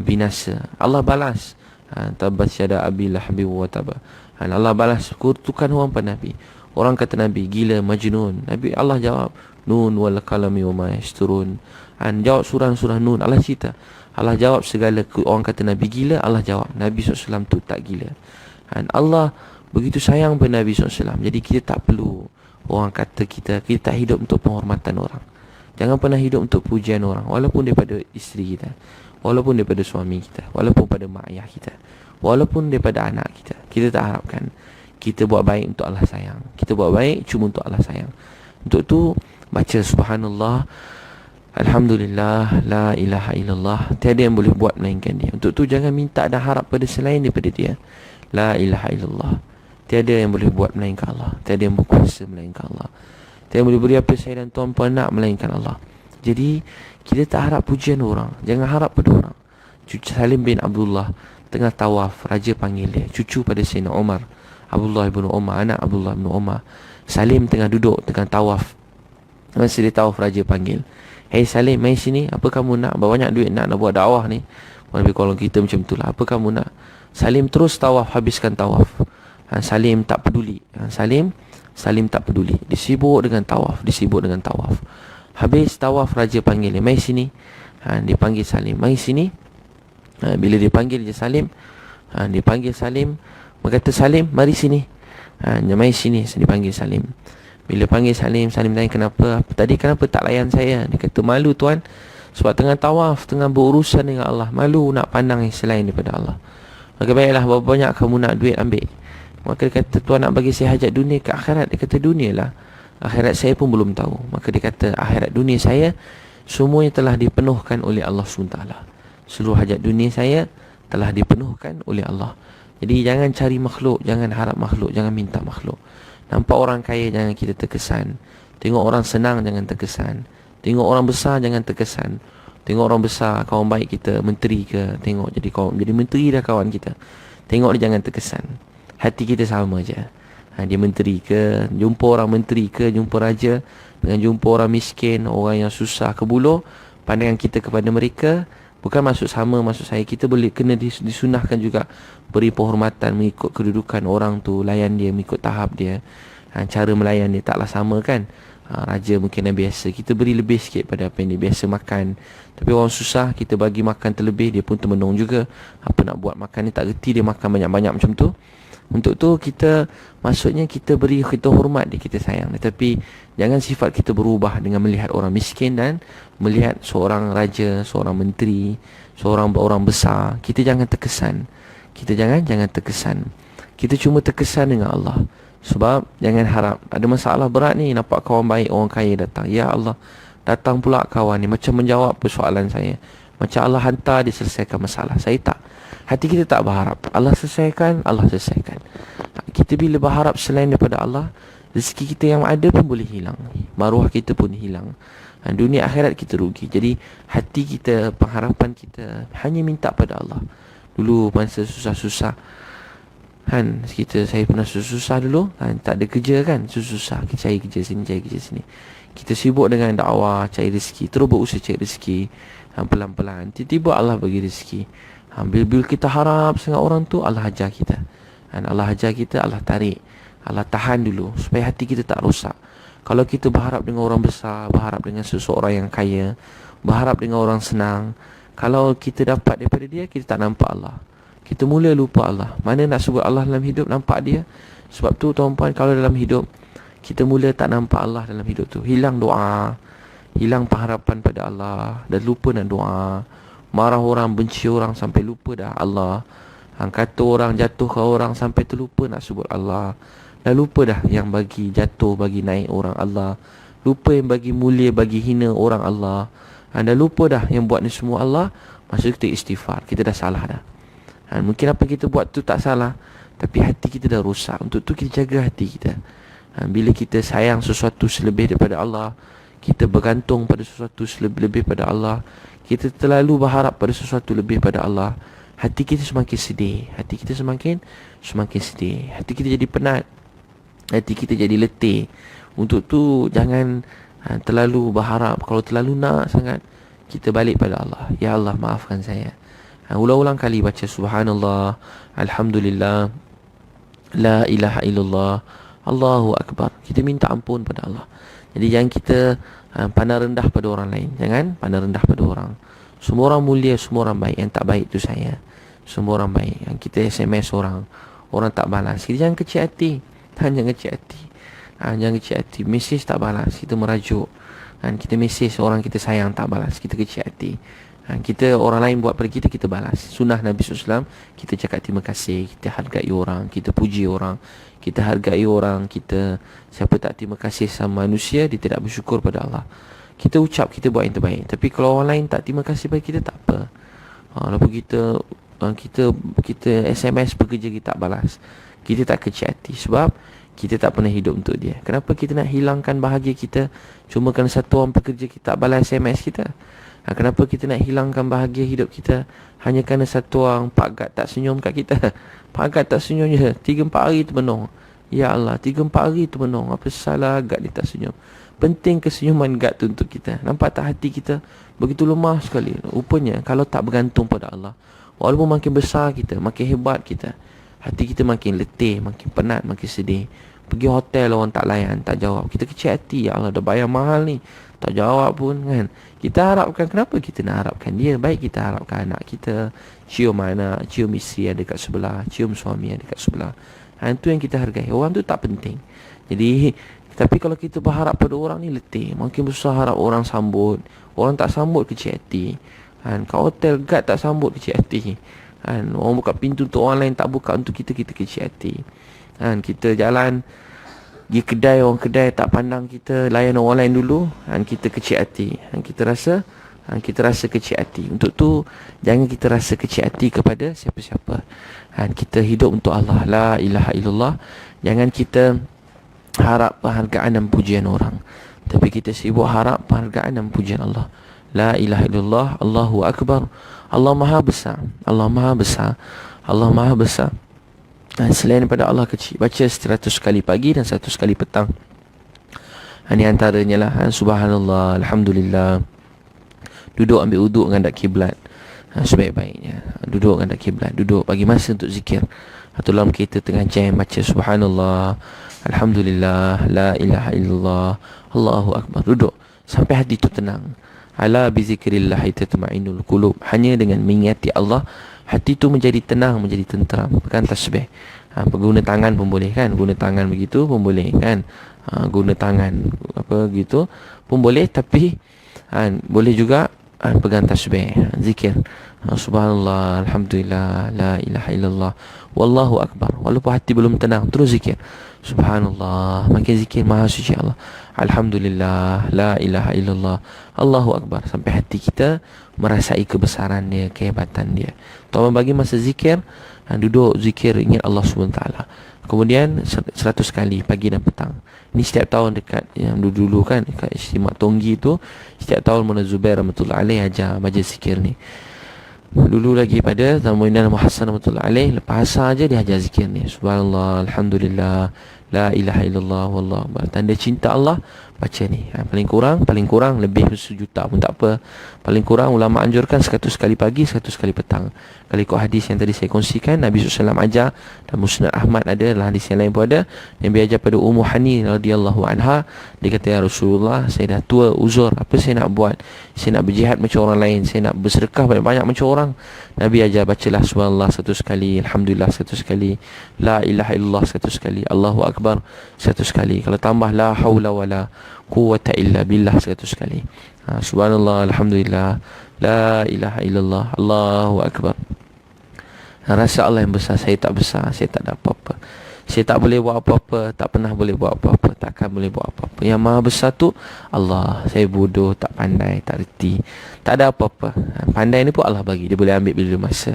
binasa, Allah balas. Tabbat yada Abi Lahab wa tab. Allah balas kutukan orang pada Nabi. Orang kata Nabi gila, majnun, Nabi Allah jawab, Nun wal qalami wa ma yasturun. Jawab surah Nun, Allah cerita, Allah jawab segala orang kata Nabi gila, Allah jawab Nabi SAW tu tak gila. Allah begitu sayang pada Nabi SAW. Jadi kita tak perlu orang kata kita tak hidup untuk penghormatan orang. Jangan pernah hidup untuk pujian orang, walaupun daripada isteri kita, walaupun daripada suami kita, walaupun pada mak ayah kita, walaupun daripada anak kita. Kita tak harapkan. Kita buat baik untuk Allah sayang. Kita buat baik cuma untuk Allah sayang. Untuk tu baca subhanallah, alhamdulillah, la ilaha illallah. Tiada yang boleh buat melainkan dia. Untuk tu jangan minta dan harap pada selain daripada dia. La ilaha illallah. Tiada yang boleh buat melainkan Allah. Tiada yang berkuasa melainkan Allah. Tiada yang boleh beri apa saya dan tuan puan nak melainkan Allah. Jadi kita tak harap pujian orang. Jangan harap pada orang. Cucu Salim bin Abdullah tengah tawaf, raja panggil dia, cucu pada Sayyidina Umar, Abdullah bin Umar, anak Abdullah bin Umar. Salim tengah duduk tengah tawaf. Masa dia tawaf, raja panggil, "Hei Salim, mai sini. Apa kamu nak? Banyak duit nak buat dakwah ni." Nabi kalau kita macam itulah. Apa kamu nak? Salim terus tawaf, habiskan tawaf. Salim tak peduli. Salim tak peduli. Disibuk dengan tawaf, Habis tawaf, raja panggil dia, "Mai sini." Dia panggil Salim, "Mai sini." Bila dia panggil je Salim, dia panggil Salim, berkata, "Salim, mari sini." Mari sini, dia panggil Salim. Bila panggil Salim, Salim tanya, "Kenapa? Tadi kenapa tak layan saya?" Dia kata, "Malu tuan, sebab tengah tawaf, tengah berurusan dengan Allah. Malu nak pandang yang selain daripada Allah." Maka baiklah, berapa banyak kamu nak duit, ambil. Maka dia kata, "Tuan nak bagi saya hajat dunia ke akhirat?" Dia kata, "Dunia lah. Akhirat saya pun belum tahu." Maka dia kata, "Akhirat dunia saya semuanya telah dipenuhkan oleh Allah SWT. Seluruh hajat dunia saya telah dipenuhkan oleh Allah." Jadi jangan cari makhluk, jangan harap makhluk, jangan minta makhluk. Nampak orang kaya, jangan kita terkesan. Tengok orang senang, jangan terkesan. Tengok orang besar, jangan terkesan. Tengok orang besar, kawan baik kita, menteri ke, tengok jadi menteri dah kawan kita. Tengok dia, jangan terkesan. Hati kita sama je. Dia menteri ke, jumpa orang menteri ke, jumpa raja, dengan jumpa orang miskin, orang yang susah ke buluh, pandangan kita kepada mereka bukan maksud sama, maksud saya kita boleh kena disunahkan juga beri penghormatan mengikut kedudukan orang tu, layan dia mengikut tahap dia. Cara melayan dia taklah sama kan. Raja mungkin yang biasa, kita beri lebih sikit pada apa yang dia biasa makan. Tapi orang susah, kita bagi makan terlebih, dia pun termenung juga. Apa nak buat, makan ni tak reti, dia makan banyak-banyak macam tu. Untuk tu kita, maksudnya kita beri, kita hormat dia, kita sayang. Tetapi jangan sifat kita berubah dengan melihat orang miskin dan melihat seorang raja, seorang menteri, seorang orang besar. Kita jangan terkesan. Kita jangan terkesan. Kita cuma terkesan dengan Allah. Sebab jangan harap ada masalah berat ni, nampak kawan baik, orang kaya datang, "Ya Allah, datang pula kawan ni macam menjawab persoalan saya. Macam Allah hantar dia selesaikan masalah saya." Tak. Hati kita tak berharap. Allah selesaikan. Kita bila berharap selain daripada Allah, rezeki kita yang ada pun boleh hilang. Maruah kita pun hilang. Dunia akhirat kita rugi. Jadi hati kita, pengharapan kita hanya minta pada Allah. Dulu masa susah-susah, saya pernah susah dulu, tak ada kerja kan, susah, kita cari kerja sini. Kita sibuk dengan dakwah, cari rezeki, terus berusaha cari rezeki, pelan-pelan, tiba-tiba Allah bagi rezeki. Bila kita harap sangat orang tu, Allah ajar kita. Allah ajar kita, Allah tarik, Allah tahan dulu supaya hati kita tak rosak. Kalau kita berharap dengan orang besar, berharap dengan seseorang yang kaya, berharap dengan orang senang, kalau kita dapat daripada dia, kita tak nampak Allah. Kita mula lupa Allah. Mana nak sebut Allah dalam hidup, nampak dia. Sebab tu tuan-puan, kalau dalam hidup kita mula tak nampak Allah dalam hidup tu, hilang doa, hilang pengharapan pada Allah, dan lupa nak doa. Marah orang, benci orang sampai lupa dah Allah. Kata orang, jatuhkan orang sampai terlupa nak sebut Allah. Dah lupa dah yang bagi jatuh, bagi naik orang Allah. Lupa yang bagi mulia, bagi hina orang Allah. Dah lupa dah yang buat ni semua Allah. Masa kita istighfar, kita dah salah dah. Mungkin apa kita buat tu tak salah, tapi hati kita dah rosak. Untuk tu kita jaga hati kita. Bila kita sayang sesuatu selebih daripada Allah, kita bergantung pada sesuatu lebih pada Allah, kita terlalu berharap pada sesuatu lebih pada Allah, hati kita semakin sedih. Hati kita semakin sedih. Hati kita jadi penat. Hati kita jadi letih. Untuk tu jangan terlalu berharap. Kalau terlalu nak sangat, kita balik pada Allah. Ya Allah, maafkan saya. Ulang-ulang kali baca subhanallah, alhamdulillah, la ilaha illallah, Allahu akbar. Kita minta ampun pada Allah. Jadi jangan kita pandang rendah pada orang lain. Jangan pandang rendah pada orang. Semua orang mulia, semua orang baik. Yang tak baik tu saya. Semua orang baik. Yang kita SMS orang, orang tak balas, kita jangan kecil hati. Jangan kecil hati. Jangan kecil hati. Mesej tak balas, kita merajuk. Kita mesej orang kita sayang, tak balas, kita kecil hati. Kita, orang lain buat pada kita, kita balas. Sunnah Nabi SAW, kita cakap terima kasih, kita hargai orang, kita puji orang, kita hargai orang. Kita, siapa tak terima kasih sama manusia, dia tidak bersyukur pada Allah. Kita ucap, kita buat yang terbaik. Tapi kalau orang lain tak terima kasih pada kita, tak apa. Walaupun kita SMS pekerja, kita tak balas, kita tak kecil hati. Sebab kita tak pernah hidup untuk dia. Kenapa kita nak hilangkan bahagia kita cuma kerana satu orang pekerja kita tak balas SMS kita? Kenapa kita nak hilangkan bahagia hidup kita hanya kerana satu orang Pak Gad tak senyum kat kita? Pak Gad tak senyum je, 3-4 hari tu menung. Ya Allah, 3-4 hari tu menung. Apa salah Gad dia tak senyum? Penting kesenyuman Gad tu untuk kita. Nampak tak hati kita begitu lemah sekali? Rupanya kalau tak bergantung pada Allah, walaupun makin besar kita, makin hebat kita, hati kita makin letih, makin penat, makin sedih. Pergi hotel, orang tak layan, tak jawab, kita kecil hati. Ya Allah, dah bayar mahal ni, tak jawab pun kan. Kita harapkan, kenapa kita nak harapkan dia? Baik kita harapkan anak kita cium anak, cium isteri yang dekat sebelah, cium suami yang dekat sebelah. Itu yang kita hargai. Orang tu tak penting. Jadi, tapi kalau kita berharap pada orang ni, letih. Makin besar harap orang sambut, orang tak sambut, kecil hati. Kat hotel, guard tak sambut, kecil hati. Orang buka pintu untuk orang lain, tak buka untuk kita, kita kecil hati. Kita jalan pergi kedai, orang kedai tak pandang kita, layan orang lain dulu, kita kecil hati. Kita rasa kecil hati. Untuk tu jangan kita rasa kecil hati kepada siapa-siapa. Kita hidup untuk Allah, la ilaha illallah. Jangan kita harap penghargaan dan pujian orang, tapi kita sibuk harap penghargaan dan pujian Allah. La ilaha illallah, Allahu akbar. Allah Maha besar. Allah Maha besar. Allah Maha besar. Selain daripada Allah kecil. Baca 100 kali pagi dan 100 kali petang. Ini antaranya lah. Subhanallah, alhamdulillah. Duduk ambil uduk dengan dak kiblat. Sebaik-baiknya duduk dengan dak kiblat. Duduk bagi masa untuk zikir. Atau dalam kereta tengah jam, baca subhanallah, alhamdulillah, la ilaha illallah, Allahu akbar. Duduk sampai hati itu tenang. Ala bizikrillah tatma'innul qulub. Hanya dengan mengingati Allah, hati tu menjadi tenang, menjadi tenteram. Pegang tasbih. Guna tangan pun boleh kan? Guna tangan begitu pun boleh kan? Guna tangan apa gitu pun boleh. Tapi boleh juga pegang tasbih, zikir. Subhanallah, alhamdulillah, la ilaha illallah, wallahu akbar. Walaupun hati belum tenang, terus zikir. Subhanallah, makin zikir, maha suci Allah. Alhamdulillah, la ilaha illallah, Allahu akbar. Sampai hati kita merasai kebesaran dia, kehebatan dia. Tuan bagi masa zikir, duduk zikir, ingat Allah SWT. Kemudian 100 kali pagi dan petang. Ini setiap tahun dekat yang dulu-dulu kan, dekat Istimak Tonggi tu, setiap tahun Mona Zubair rahmatullahi alaih ajar majlis zikir ni. Dulu lagi pada zaman Muhammad Hassan rahmatullahi alaih, lepas asar aja dia ajar zikir ni. Subhanallah, alhamdulillah, la ilaha illallah, wallahu akbar. Tanda cinta Allah baca ni. Paling kurang lebih 1 juta pun tak apa. Paling kurang ulama anjurkan 100 kali pagi, 100 kali petang. Kalau ikut hadis yang tadi saya kongsikan, Nabi SAW ajar, dan Musnad Ahmad ada, dalam hadis yang lain pun ada, Nabi ajar pada Ummu Hani radhiyallahu anha. Dia kata, ya Rasulullah, saya dah tua, uzur, apa saya nak buat? Saya nak berjihad macam orang lain, saya nak bersedekah banyak-banyak macam orang. Nabi ajar, bacalah subhanallah 100 kali, alhamdulillah 100 kali, la ilaha illallah 100 kali, Allahu akbar 100 kali. Kalau tambah la haula wala quwwata illa billah 100 kali. Subhanallah, alhamdulillah, la ilaha illallah, Allahu akbar. Rasa Allah yang besar, saya tak besar, saya tak ada apa-apa, saya tak boleh buat apa-apa, tak pernah boleh buat apa-apa, takkan boleh buat apa-apa. Yang maha besar tu Allah. Saya bodoh, tak pandai, tak reti, tak ada apa-apa. Pandai ni pun Allah bagi, dia boleh ambil bila dia masa.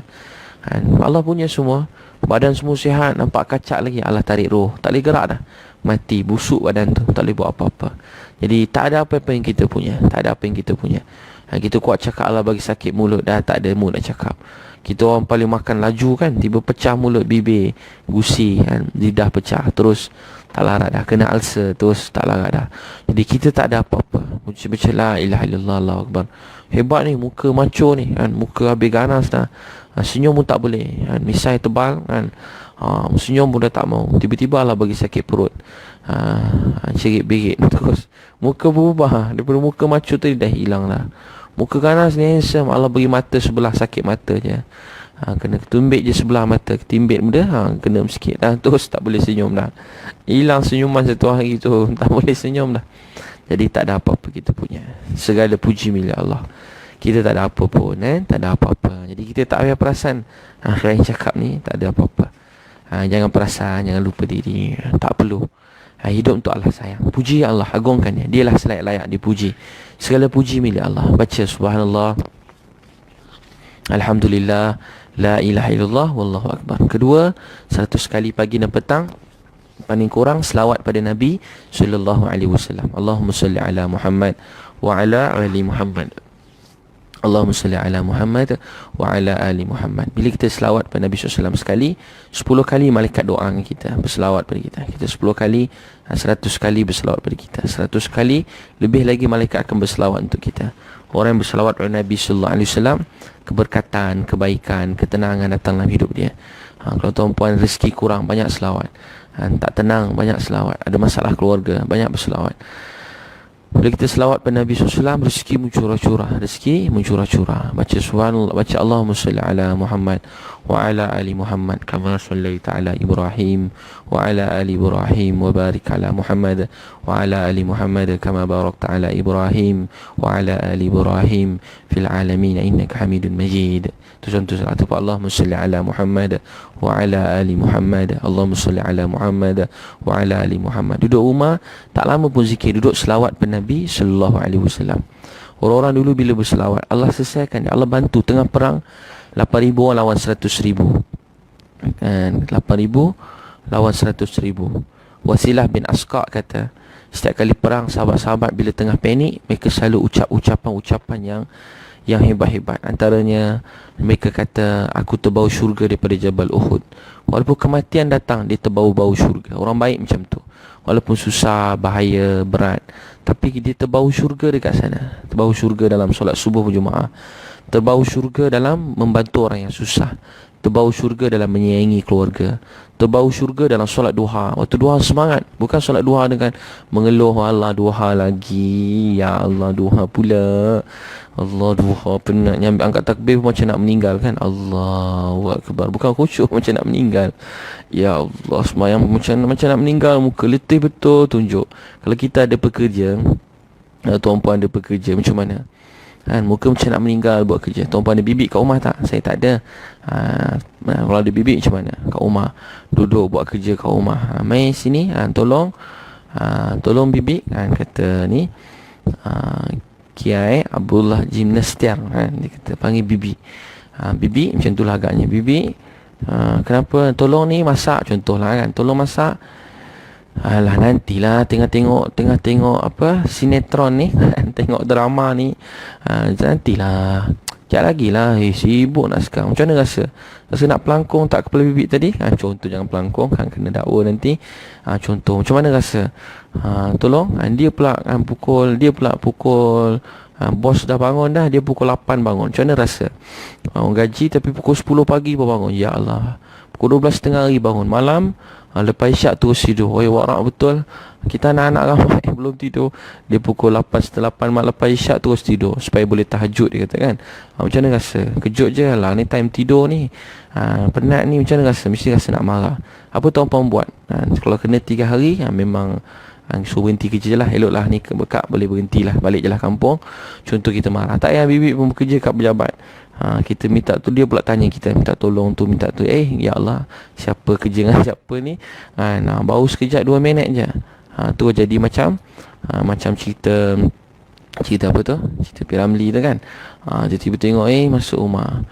Allah punya semua. Badan semua sihat, nampak kacak lagi, Allah tarik roh, tak boleh gerak dah, mati, busuk badan tu, tak boleh buat apa-apa. Jadi tak ada apa-apa yang kita punya, tak ada apa yang kita punya. Kita kuat cakap Allah bagi sakit mulut, dah tak ada mood nak cakap. Kita orang paling makan laju kan, tiba pecah mulut, bibir, gusi kan, lidah pecah, terus tak larat dah, kena ulcer, terus tak larat dah. Jadi kita tak ada apa-apa. Baca la ilaha illallah, Allahu akbar. Hebat ni, muka macho ni kan, muka habis ganas dah. Senyum pun tak boleh kan, misai tebal kan. Senyum pun dah tak mau. Tiba-tiba Allah bagi sakit perut, cerit-berit, terus muka berubah. Daripada muka macho tadi dah hilang dah. Muka ganas ni handsome, Allah bagi mata sebelah, sakit mata je. Kena tumbik je sebelah mata, ketimbit muda, kena sikit dah, terus tak boleh senyum dah. Hilang senyuman satu hari tu, tak boleh senyum dah. Jadi tak ada apa-apa kita punya. Segala puji milik Allah. Kita tak ada apa pun, tak ada apa-apa. Jadi kita tak payah perasan saya cakap ni tak ada apa-apa. Jangan perasan, jangan lupa diri, tak perlu. Hidup untuk Allah sayang. Puji Allah, agungkannya. Dialah selayak-layak dipuji. Segala puji milik Allah. Baca subhanallah, alhamdulillah, la ilaha illallah, wallahu akbar. Kedua, 100 kali pagi dan petang. Paling kurang selawat pada Nabi sallallahu alaihi wasallam. Allahumma salli ala Muhammad wa ala ali Muhammad. Allahumma salli ala Muhammad wa ala ali Muhammad. Bila kita selawat pada Nabi SAW sekali, 10 kali malaikat doa dengan kita, berselawat pada kita. Kita 10 kali, 100 kali berselawat pada kita. 100 kali lebih lagi malaikat akan berselawat untuk kita. Orang yang berselawat pada Nabi SAW, keberkatan, kebaikan, ketenangan datang dalam hidup dia. Kalau tuan-puan rezeki kurang, banyak selawat. Tak tenang, banyak selawat. Ada masalah keluarga, banyak berselawat. Bila kita selawat pada Nabi SAW, rezeki mencurah-curah. Rezeki mencurah-curah. Baca subhanallah, baca Allahumma salli ala Muhammad wa ala ali Muhammad kama sallaita ala Ibrahim wa ala ali Ibrahim wa barik ala Muhammad wa ala ali Muhammad kama barakta ala Ibrahim wa ala ali Ibrahim fil alamin innaka Hamidun Majid. Itu contoh salat. Allahumma salli ala Muhammad wa ala ali Muhammad. Allahumma salli ala Muhammad wa ala ali Muhammad. Duduk rumah tak lama pun zikir, duduk selawat pada Nabi sallallahu alaihi wasallam. Orang-orang dulu bila berselawat, Allah selesaikan dia. Allah bantu tengah perang, 8,000 orang lawan 100,000 kan, 8,000 lawan 100,000. Wasilah bin Asqa kata, setiap kali perang, sahabat-sahabat bila tengah panik, mereka selalu ucap ucapan-ucapan yang hebat-hebat. Antaranya mereka kata, aku terbau syurga daripada Jabal Uhud. Walaupun kematian datang, dia terbau-bau syurga. Orang baik macam tu, walaupun susah, bahaya, berat, tapi dia terbau syurga dekat sana. Terbau syurga dalam solat subuh berjemaah, terbau syurga dalam membantu orang yang susah, terbau syurga dalam menyayangi keluarga, terbau syurga dalam solat duha. Waktu duha semangat, bukan solat duha dengan mengeluh, Allah duha lagi, ya Allah duha pula, Allah duha penat, nyambil angkat takbir macam nak meninggal kan, Allahu akbar, bukan khusyuk macam nak meninggal. Ya Allah, semayang macam nak meninggal, muka letih betul tunjuk. Kalau kita ada pekerja, tuan-puan ada pekerja, macam mana kan, muka macam nak meninggal buat kerja. Tuan-puan ada bibik kat rumah tak? Saya tak ada. Kalau ada bibik macam mana? Kat rumah duduk buat kerja kat rumah, mai sini, tolong bibik kan, kata ni Kiai Abdullah Gimnastiar kan, dia kata panggil bibi. Bibi macam itulah agaknya. Bibi, kenapa tolong ni masak contohlah kan, tolong masak. Alah nantilah, tengah tengok apa sinetron ni tengok drama ni, nantilah, Sekejap lagi lah, sibuk nak sekarang. Macam mana rasa? Rasa nak pelangkong tak kepala bibik tadi? Contoh jangan pelangkong, kena dakwa nanti. Contoh, macam mana rasa? Tolong, dia pula pukul bos dah bangun dah, dia pukul 8 bangun. Macam mana rasa? Orang gaji tapi pukul 10 pagi baru bangun. Ya Allah. Pukul 12 tengah hari bangun. Malam, lepas isyak terus tidur. Warak betul. Kita anak-anak ramai belum tidur. Dia pukul 8, setelah 8 malam lepas isyak terus tidur supaya boleh tahajud, dia kata kan. Macam mana rasa? Kejut je lah, ni time tidur ni. Penat ni, macam mana rasa? Mesti rasa nak marah. Apa tuan-puan buat? Kalau kena 3 hari, memang suruh berhenti kerja je lah. Eloklah ni bekak, boleh berhenti lah, balik je lah kampung. Contoh kita marah, tak payah bibik pun bekerja kat pejabat. Kita minta tu, dia pula tanya kita, minta tolong tu, minta tu. Ya Allah, siapa kerja dengan siapa ni? Baru sekejap 2 minit je. Tu jadi macam cerita apa tu? Cerita Piramli tu kan. Dia tiba tengok masuk rumah.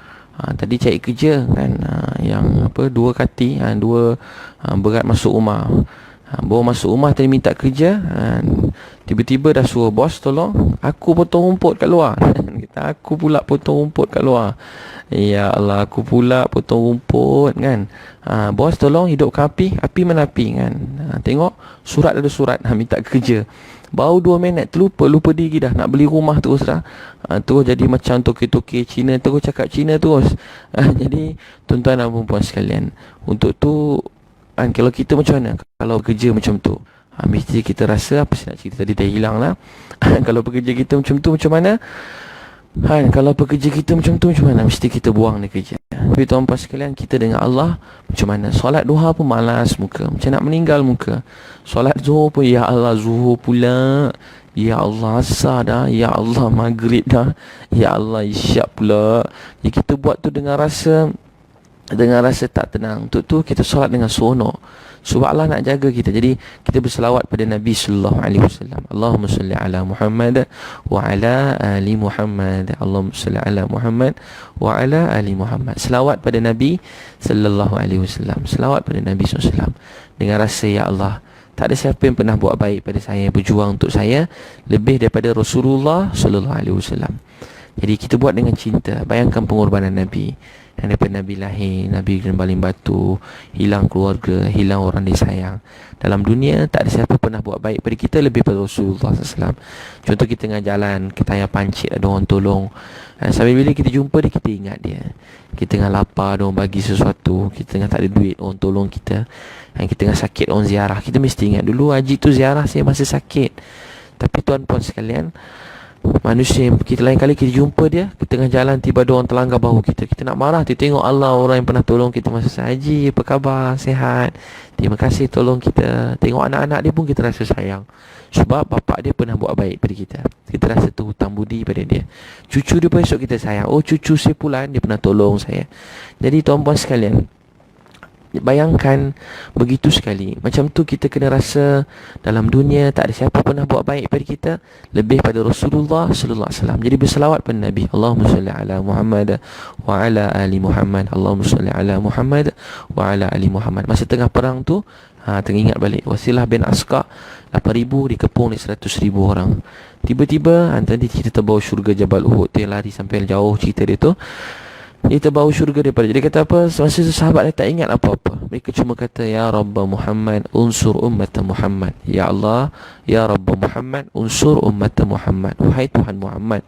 Tadi cari kerja kan, yang apa, 2 kati, 2 berat masuk rumah. Baru masuk rumah tadi minta kerja, tiba-tiba dah suruh bos tolong aku potong rumput kat luar. Kita aku pula potong rumput kat luar. Ya Allah, aku pula potong rumput kan. Bos tolong hidupkan api mana api kan. Tengok surat ada surat, minta kerja. Baru 2 minit lupa diri dah, nak beli rumah terus dah. Terus jadi macam toke-toke Cina, terus cakap Cina terus. Jadi tuan-tuan dan puan-puan sekalian, untuk tu kalau kita macam mana kalau kerja macam tu, mesti kita rasa, apa saya nak cerita tadi dah hilang lah. Kalau pekerja kita macam tu macam mana? Kalau pekerja kita macam tu macam mana? Mesti kita buang dia kerja. Tapi tuan-tuan sekalian, kita dengan Allah macam mana? Solat duha pun malas muka, macam nak meninggal muka. Solat zuhur pun, ya Allah zuhur pula. Ya Allah asar dah. Ya Allah maghrib dah. Ya Allah isyak pula. Jadi kita buat tu dengan rasa tak tenang. Untuk tu kita solat dengan seronok, sebab Allah nak jaga kita. Jadi kita berselawat pada Nabi sallallahu alaihi wasallam. Allahumma salli ala Muhammad wa ala ali Muhammad. Allahumma salli ala Muhammad wa ala ali Muhammad. Selawat pada Nabi sallallahu alaihi wasallam. Selawat pada Nabi sallallahu alaihi wasallam dengan rasa, ya Allah, tak ada siapa yang pernah buat baik pada saya, berjuang untuk saya lebih daripada Rasulullah sallallahu alaihi wasallam. Jadi kita buat dengan cinta. Bayangkan pengorbanan Nabi. Yang daripada Nabi lahir, Nabi kena baling batu, hilang keluarga, hilang orang dia sayang. Dalam dunia tak ada siapa pernah buat baik pada kita lebih pada Rasulullah SAW. Contoh kita tengah jalan, kita tayar pancit, ada orang tolong. Sampai bila kita jumpa dia, kita ingat dia. Kita tengah lapar, ada orang bagi sesuatu. Kita tengah tak ada duit, orang tolong kita. Kita tengah sakit, orang ziarah. Kita mesti ingat, dulu haji tu ziarah saya masa sakit. Tapi tuan-puan sekalian, manusia, kita lain kali kita jumpa dia, kita tengah jalan, tiba ada orang terlanggar bahu kita. Kita nak marah, kita tengok Allah, orang yang pernah tolong kita masa haji, apa khabar, sihat, terima kasih tolong kita. Tengok anak-anak dia pun kita rasa sayang, sebab bapak dia pernah buat baik pada kita. Kita rasa tu hutang budi pada dia. Cucu dia pun esok kita sayang, cucu saya pula, dia pernah tolong saya. Jadi tuan-puan sekalian, bayangkan begitu sekali. Macam tu kita kena rasa dalam dunia tak ada siapa pernah buat baik pada kita lebih pada Rasulullah sallallahu alaihi wasallam. Jadi berselawat pada Nabi. Allahumma salli ala Muhammad wa ala ali Muhammad. Allahumma salli ala Muhammad wa ala ali Muhammad. Masa tengah perang tu, teringat balik Wasilah bin Asqa, 8,000 dikepung oleh 100,000 orang. Tiba-tiba tadi kita terbawa syurga Jabal Uhud tu, yang lari sampai jauh cerita dia tu. Dia terbawa syurga daripada. Dia kata apa? Masa tu sahabat dia tak ingat apa-apa. Mereka cuma kata, ya Rabba Muhammad unsur ummata Muhammad. Ya Allah, ya Rabba Muhammad unsur ummata Muhammad. Wahai Tuhan Muhammad,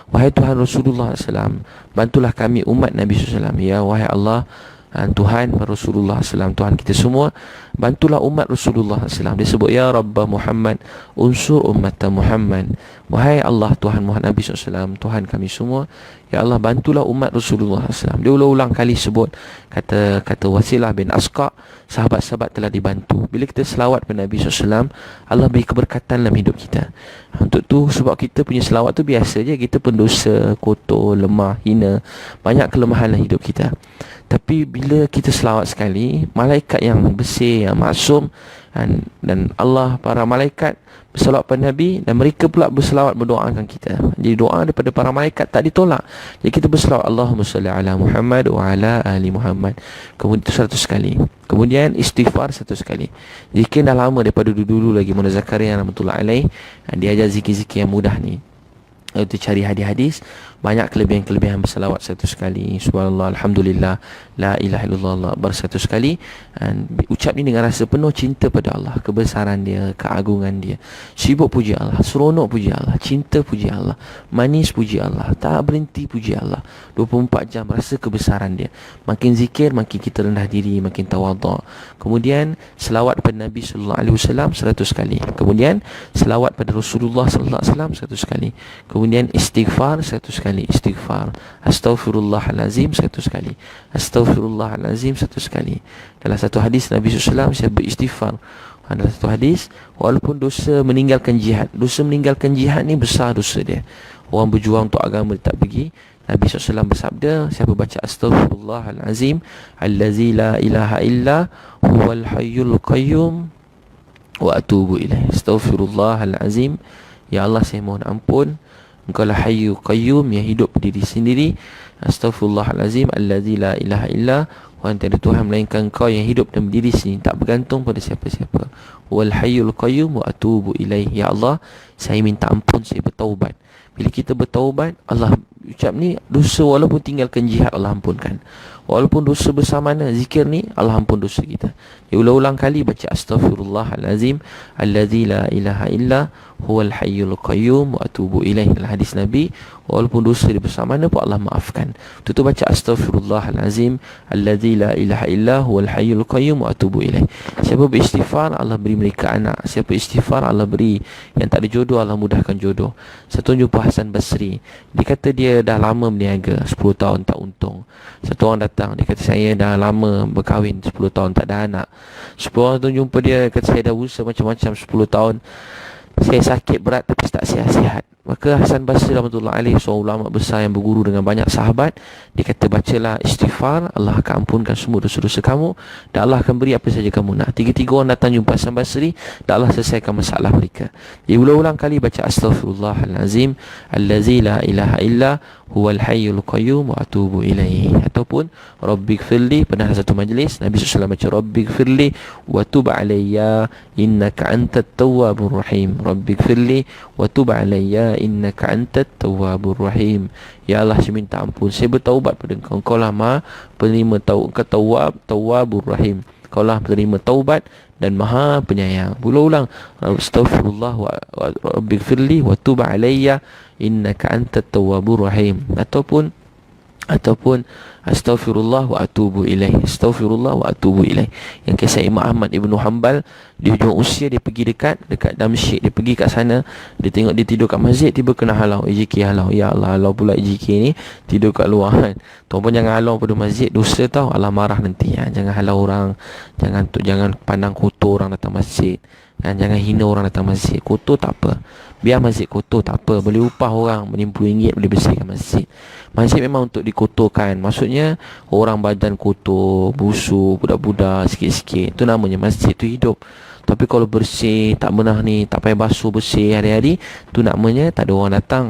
wahai Tuhan Rasulullah SAW, bantulah kami umat Nabi SAW. Ya wahai Allah, Tuhan Rasulullah SAW, Tuhan kita semua, bantulah umat Rasulullah SAW. Dia sebut, ya Rabba Muhammad unsur ummata Muhammad. Wahai Allah, Tuhan Muhammad Nabi SAW, Tuhan kami semua, ya Allah, bantulah umat Rasulullah SAW. Dia ulang-ulang kali sebut kata Wasilah bin Asqa, sahabat-sahabat telah dibantu. Bila kita selawat pada Nabi SAW, Allah beri keberkatan dalam hidup kita. Untuk tu, sebab kita punya selawat tu biasa je, kita pendosa, kotor, lemah, hina, banyak kelemahan dalam hidup kita. Tapi bila kita selawat sekali, malaikat yang bersih, yang maksum, dan Allah, para malaikat berselawat pada Nabi, dan mereka pula berselawat berdoakan kita. Jadi doa daripada para malaikat tak ditolak. Jadi kita berselawat, Allahumma salli ala Muhammad wa ala ali Muhammad. Kemudian 100 kali. Kemudian istighfar 100 kali. Zikir dah lama daripada dulu-dulu lagi. Muna Zakaria rahmatullah alaih, dia ajar zikir-zikir yang mudah ni. Itu cari hadis-hadis, banyak kelebihan-kelebihan berselawat 100 kali. Subhanallah, alhamdulillah, la ilaha illallah, Allah akbar 100 kali. Dan ucap ni dengan rasa penuh cinta pada Allah, kebesaran dia, keagungan dia. Sibuk puji Allah, seronok puji Allah, cinta puji Allah, manis puji Allah, tak berhenti puji Allah 24 jam, rasa kebesaran dia. Makin zikir, makin kita rendah diri, makin tawaduk. Kemudian selawat pada Nabi sallallahu alaihi wasallam 100 kali. Kemudian selawat pada Rasulullah sallallahu alaihi wasallam 100 kali. Kemudian istighfar 100 kali. Istighfar, astaghfirullahalazim 100 kali. Astaghfirullahalazim 100 kali. Dalam satu hadis Nabi SAW saya beristighfar. Dalam satu hadis, walaupun dosa meninggalkan jihad, dosa meninggalkan jihad ni besar dosa dia. Orang berjuang untuk agama dia tak pergi. Nabi SAW bersabda, siapa baca astaghfirullahalazim allazi la ilaha illa huwal hayyul qayyum wa atubu ilaih. Astaghfirullahalazim, ya Allah saya mohon ampun, Engkau lah hayyu qayyum, yang hidup berdiri sendiri. Astaghfirullahalazim allazi la ilaha illa, wa tiada Tuhan melainkan Engkau yang hidup dan berdiri sendiri, tak bergantung pada siapa-siapa. Wal hayyul qayyum wa atubu ilaih, ya Allah saya minta ampun, saya bertaubat. Bila kita bertaubat, Allah ucap ni, dosa walaupun tinggalkan jihad Allah ampunkan. Walaupun dosa besar mana, zikir ni Allah ampun dosa kita. Dia ulang-ulang kali baca astaghfirullahalazim allazi la ilaha illa huwal hayyul qayyum wa atubu ilaih. Dalam hadis Nabi, walaupun dosa dia besar mana pun Allah maafkan. Itu baca astaghfirullahalazim allazi la ilaha illa huwal hayyul qayyum wa atubu ilaih. Siapa beristighfar, Allah beri mereka anak. Siapa istighfar, Allah beri. Yang tak ada jodoh, Allah mudahkan jodoh. Satu jumpa Hasan Basri, dia kata dia dah lama berniaga, 10 tahun tak untung. Satu orang datang, dia kata saya dah lama berkahwin, 10 tahun tak ada anak. 10 orang tu jumpa dia, kata saya dah usaha macam-macam 10 tahun, saya sakit berat tapi tak sihat-sihat. Maka Hasan Basri rahmatullah alaih, seorang ulama besar yang berguru dengan banyak sahabat, dia kata bacalah istighfar, Allah akan ampunkan semua dosa-dosa kamu, dan Allah akan beri apa saja kamu nak. Tiga-tiga orang datang jumpa Hasan Basri, dan Allah selesaikan masalah mereka. Dia ulang-ulang kali baca astaghfirullahalazim allazi la ilaha illa huwal hayyul qayyum wa atubu ilaih. Ataupun rabbighfirli, pernah satu majlis Nabi SAW baca rabbighfirli wa tub alayya innaka antat tawwabur rahim. Rabbighfirli wa tub alayya innaka antat tawwabur rahim. Ya Allah saya minta ampun, saya bertaubat pada Engkau, Engkau lah Maha penerima taubat, tawwabur rahim. Engkau lah penerima taubat dan Maha penyayang. Ulang-ulang astaghfirullah wa rabbighfirli wa tub alayya innaka antat tawwabur rahim. Ataupun astaghfirullah wa atubu ilaih. Astaghfirullah wa atubu ilaih. Yang kisah Imam Ahmad Ibn Hanbal, di hujung usia dia pergi dekat Damsyik, dia pergi kat sana, dia tengok dia tidur kat masjid, tiba kena halau, EJK halau. Ya Allah, halau pula EJK ni, tidur kat luar kan. Tuan pun jangan halau pada masjid, dosa tau, Allah marah nanti ya. Jangan halau orang, jangan pandang kotor orang datang masjid, dan jangan hina orang datang masjid. Kotor tak apa, biar masjid kotor tak apa, boleh upah orang RM50 boleh bersihkan masjid. Masjid memang untuk dikotorkan, maksudnya orang badan kotor, busuk, budak-budak sikit-sikit, itu namanya masjid tu hidup. Tapi kalau bersih, tak pernah ni, tak payah basuh, bersih hari-hari, tu namanya tak ada orang datang.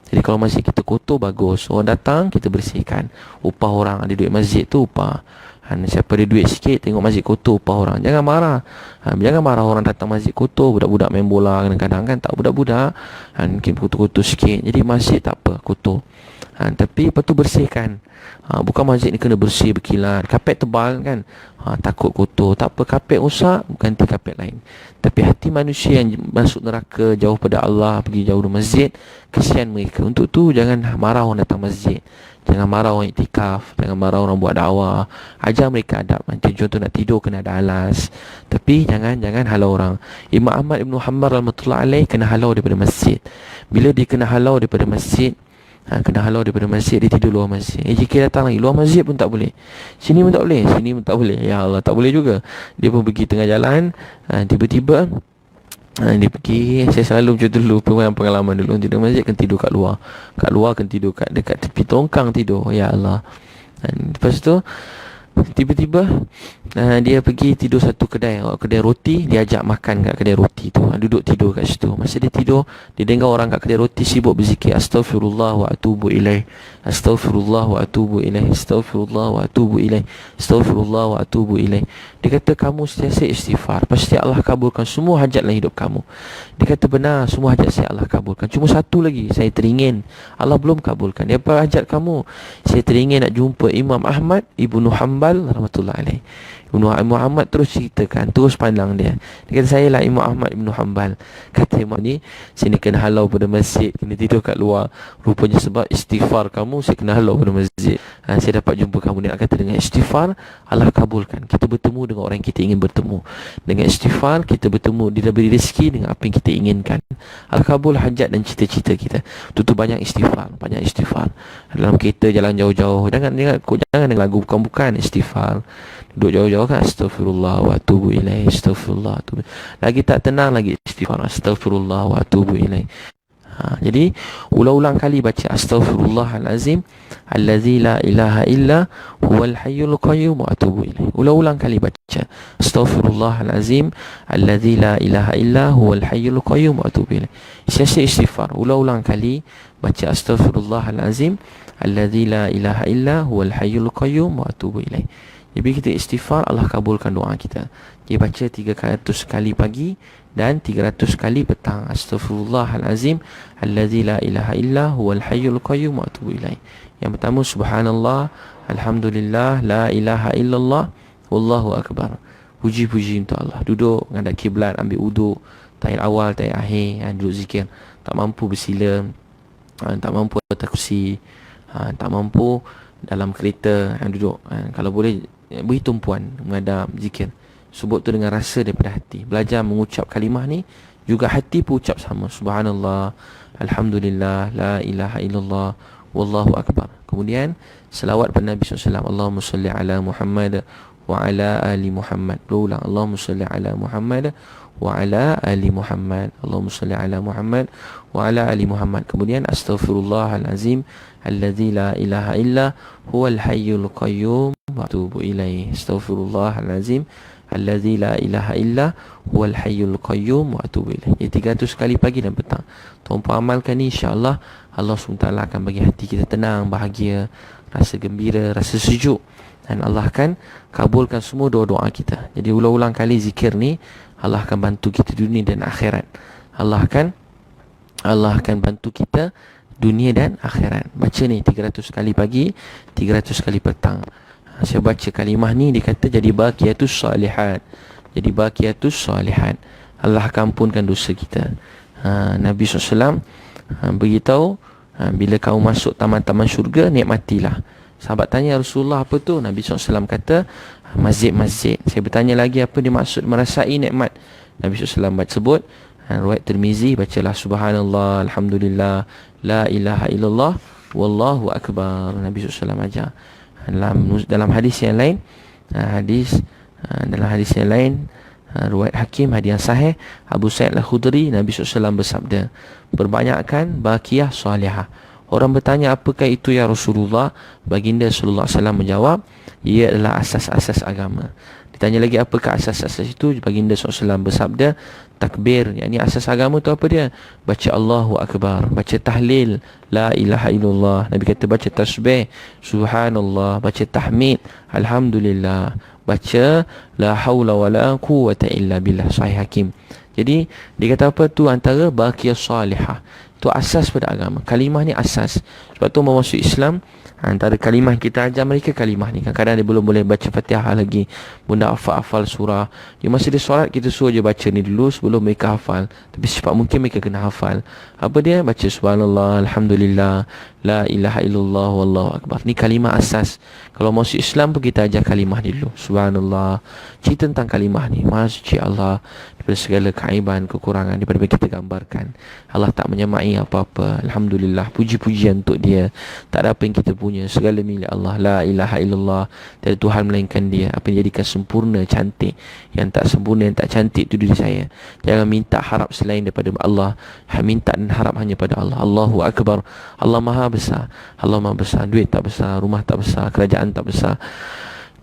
Jadi kalau masjid kita kotor, bagus, orang datang kita bersihkan. Upah orang, ada duit masjid tu upah. Siapa ada duit sikit, tengok masjid kotor, upah orang. Jangan marah. Jangan marah orang datang masjid kotor, budak-budak main bola kadang-kadang kan, tak budak-budak mungkin kotor-kotor sikit. Jadi masjid tak apa, kotor. Tapi lepas tu bersihkan. Bukan masjid ni kena bersih, berkilat. Kapet tebal kan, takut kotor. Tak apa, kapet rosak, ganti kapet lain. Tapi hati manusia yang masuk neraka, jauh pada Allah, pergi jauh dari masjid, kesian mereka. Untuk tu jangan marah orang datang masjid, jangan marah orang iktikaf, jangan marah orang buat dakwah. Ajar mereka adab. Nanti contoh nak tidur kena ada alas. Tapi jangan halau orang. Imam Ahmad Ibn Hanbal rahmatullah alaih kena halau daripada masjid. Bila dia kena halau daripada masjid, kena halau daripada masjid, dia tidur luar masjid. JK datang lagi, luar masjid pun tak boleh, sini pun tak boleh, sini pun tak boleh. Ya Allah, tak boleh juga. Dia pun pergi tengah jalan, tiba-tiba dia pergi. Saya selalu macam dulu, pengalaman dulu, tidur masjid kan tidur kat luar. Kat luar kan tidur dekat tepi tongkang tidur. Ya Allah. Lepas tu tiba-tiba Dia pergi tidur satu kedai, kedai roti. Dia ajak makan kat kedai roti tu, duduk tidur kat situ. Masa dia tidur, dia dengar orang kat kedai roti sibuk berzikir, astaghfirullah wa atubu ilaih, astaghfirullah wa atubu ilaih, astaghfirullah wa atubu ilaih, astaghfirullah wa atubu ilaih. Dia kata, kamu sentiasa istighfar, pasti Allah kabulkan semua hajat dalam hidup kamu. Dia kata, benar, semua hajat saya Allah kabulkan. Cuma satu lagi, saya teringin Allah belum kabulkan. Apa hajat kamu? Saya teringin nak jumpa Imam Ahmad Ibnu Hanbal rahmatullahi alaih. Ibnu Muhammad terus ceritakan, terus pandang dia. Dia kata, saya lah Imam Ahmad Ibnu Hanbal. Kata Imam ni, sini kena halau pada masjid, kena tidur kat luar. Rupanya sebab istighfar kamu, saya kena halau pada masjid. Saya dapat jumpa kamu. Dia kata, dengan istighfar Allah kabulkan. Kita bertemu dengan orang yang kita ingin bertemu. Dengan istighfar kita bertemu, dia beri rezeki dengan apa yang kita inginkan. Allah kabul hajat dan cita-cita kita. Tutup banyak istighfar, banyak istighfar. Dalam kereta jalan jauh-jauh, jangan dengar lagu bukan-bukan, istighfar. Duduk jauh-jauh kan, astaghfirullah wa atubu ilaih, astaghfirullah atubu. Lagi tak tenang lagi istighfar, astaghfirullah wa atubu ilaih. Jadi ulang-ulang kali baca astaghfirullahalazim allazi la ilaha illa huwal hayyul qayyum wa atubu ilaih. Ulang-ulang kali baca astaghfirullahalazim allazi la ilaha illa huwal hayyul qayyum wa atubu ilaih. Sia-sia istighfar, ulang-ulang kali baca astaghfirullahalazim allazi la ilaha illa huwal hayyul qayyum wa atubu ilaih. Jadi kita istighfar, Allah kabulkan doa kita. Dia baca 300 kali pagi dan 300 kali petang. Astaghfirullahalazim allazi la ilaha illa huwal hayyul qayyum wa atubu ilaih. Yang pertama, subhanallah, alhamdulillah, la ilaha illallah, wallahu akbar. Puji-puji untuk Allah. Duduk menghadap kiblat, ambil wuduk, tahiyat awal, tahiyat akhir, duduk zikir. Tak mampu bersila, tak mampu atas kursi, tak mampu dalam kereta, duduk. Kalau boleh berhitung puan menghadap zikir. Sebut tu dengan rasa daripada hati. Belajar mengucap kalimah ni juga hati pun ucap sama. Subhanallah, alhamdulillah, la ilaha illallah, wallahu akbar. Kemudian selawat pada Nabi SAW. Allahumma salli ala Muhammad wa ala ali Muhammad. Berulang, Allahumma salli ala Muhammad wa ala ali Muhammad. Allahumma salli ala Muhammad wa ala ali Muhammad. Kemudian astaghfirullahalazim allazi la ilaha illa huwal hayyul qayyum wa atubu ilaih. Astaghfirullahalazim allazi la ilaha illa huwal hayyul qayyum wa atubu ilaih. 300 kali pagi dan petang. Tuan-puan amalkan ni, insya-Allah Allah SWT akan bagi hati kita tenang, bahagia, rasa gembira, rasa sejuk, dan Allah akan kabulkan semua doa-doa kita. Jadi ulang-ulang kali zikir ni, Allah akan bantu kita dunia dan akhirat. Allah akan bantu kita dunia dan akhirat. Baca ni 300 kali pagi, 300 kali petang. Saya baca kalimah ni, dia kata jadi baqiyatus salihat. Jadi baqiyatus salihat, Allah akan ampunkan dosa kita. Nabi SAW beritahu, bila kamu masuk taman-taman syurga, nikmatilah. Sahabat tanya, Rasulullah apa tu? Nabi SAW kata, masjid-masjid. Saya bertanya lagi, apa dia maksud merasai nikmat? Nabi SAW sebut, riwayat Tirmizi, bacalah subhanallah, alhamdulillah, la ilaha illallah, wallahu akbar. Nabi SAW ajar. Dalam hadis yang lain, dalam hadis yang lain, riwayat Hakim, hadis yang sahih, Abu Sa'id Al-Khudri, Nabi SAW bersabda, perbanyakkan baqiyah salihah. Orang bertanya, apakah itu ya Rasulullah? Baginda sallallahu alaihi wasallam menjawab, ia adalah asas-asas agama. Ditanya lagi, apakah asas-asas itu? Baginda SAW bersabda, takbir. Yang ni asas agama tu apa dia? Baca Allahu Akbar, baca tahlil, la ilaha illallah. Nabi kata baca tasbih, subhanallah, baca tahmid, alhamdulillah, baca la haula wala quwwata illa billah. Sahih Hakim. Jadi dia kata apa tu? Antara baqiyah salihah. Itu asas pada agama. Kalimah ni asas. Sebab tu mau masuk Islam, antara kalimah kita ajar mereka kalimah ni. Kadang-kadang dia belum boleh baca Fatihah lagi, benda hafal surah. Di masa dia solat, kita suruh je baca ni dulu sebelum mereka hafal. Tapi secepat mungkin mereka kena hafal. Apa dia? Baca subhanallah, alhamdulillah, la ilaha illallah, wallahu akbar. Ni kalimah asas. Kalau masuk Islam pun kita ajar kalimah ni dulu. Subhanallah. Cerita tentang kalimah ni. Maha suci Allah daripada segala keaiban, kekurangan, daripada kita gambarkan. Allah tak menyamai apa-apa. Alhamdulillah, puji-pujian untuk dia. Tak ada apa yang kita punya, segala milik Allah. La ilaha illallah, tiada Tuhan melainkan dia. Apa yang jadikan sempurna, cantik. Yang tak sempurna, yang tak cantik, itu diri saya. Jangan minta harap selain daripada Allah. Minta dan harap hanya pada Allah. Allahu Akbar. Allah Maha besar. Allah Maha besar. Duit tak besar, rumah tak besar, kerajaan tak besar,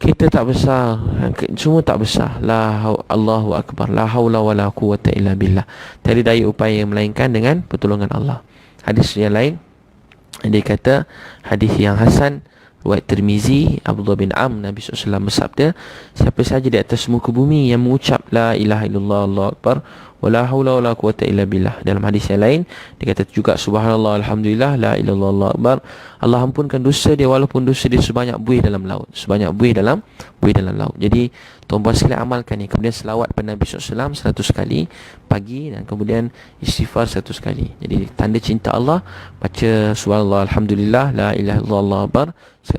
Kita tak besar, semua tak besar. Allahu Akbar, la haula wala quwata illa billah. Tiada daya upaya melainkan dengan pertolongan Allah. Hadis yang lain, dia kata, hadis yang hasan riwayat Tirmizi, Abdullah bin Nabi SAW bersabda, siapa saja di atas muka bumi yang mengucap la ilaha illallah, Allahu Akbar, wala haula wala quwata illa billah. Dalam hadis yang lain dia kata juga, subhanallah, alhamdulillah, la ilaha illallah, Allahu Akbar, Allah ampunkan dosa dia walaupun dosa dia sebanyak buih dalam laut, sebanyak buih dalam laut. Jadi tuan-tuan sekalian, amalkan ni. Kemudian selawat pada Nabi SAW 100 kali pagi, dan kemudian istighfar 100 kali. Jadi tanda cinta Allah, baca subhanallah, alhamdulillah, la ilaha illallah, Allahu Akbar,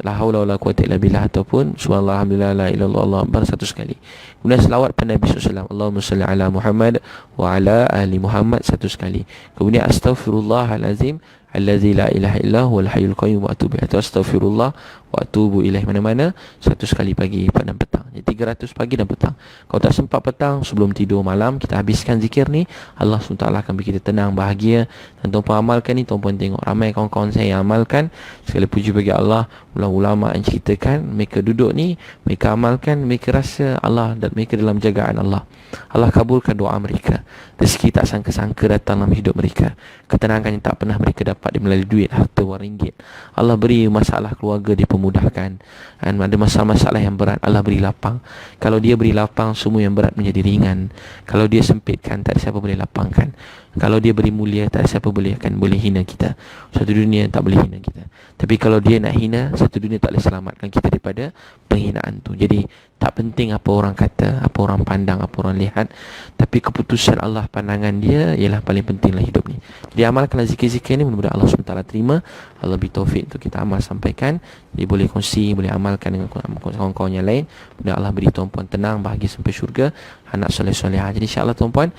la haula wala quwata illa billah, ataupun subhanallah, alhamdulillah, la ilaha illallah, Allahu Akbar 100 kali. Kemudian selawat pada Nabi SAW, Allahumma salli ala Muhammad wa ala ali Muhammad 100 kali. Kemudian astaghfirullahalazim allazi la ilaha illa huwal hayyul qayyum wa atubu ilaih, astaghfirullah wa atubu ilaih, mana-mana 100 kali pagi dan petang. Jadi 300 pagi dan petang. Kalau tak sempat petang, sebelum tidur malam kita habiskan zikir ni, Allah SWT akan bikin kita tenang, bahagia. Dan tuan-puan amalkan ni, tuan-puan tengok ramai kawan-kawan saya yang amalkan. Segala puji bagi Allah. Ulama-ulama yang ceritakan, mereka duduk ni, mereka amalkan, mereka rasa Allah dan mereka dalam jagaan Allah. Allah kabulkan doa mereka. Rezeki tak sangka-sangka datang dalam hidup mereka. Ketenangan yang tak pernah mereka dapat melalui duit, harta, wang ringgit. Allah beri masalah keluarga dipermudahkan. Dan ada masalah-masalah yang berat, Allah beri lapang. Kalau dia beri lapang, semua yang berat menjadi ringan. Kalau dia sempitkan, tak ada siapa boleh lapangkan. Kalau dia beri mulia, tak ada siapa boleh hina kita. Satu dunia tak boleh hina kita. Tapi kalau dia nak hina, satu dunia tak boleh selamatkan kita daripada penghinaan tu. Jadi tak penting apa orang kata, apa orang pandang, apa orang lihat, tapi keputusan Allah, pandangan dia ialah paling pentinglah hidup ni. Jadi amalkanlah zikir-zikir ni, mudah-mudahan Allah SWT terima. Allah beri taufik untuk kita amal sampaikan. Jadi boleh kongsi, boleh amalkan dengan kawan-kawan yang lain. Mudah Allah beri tuan-puan tenang, bahagia sampai syurga, anak soleh-solehah. Jadi insyaAllah tuan-puan,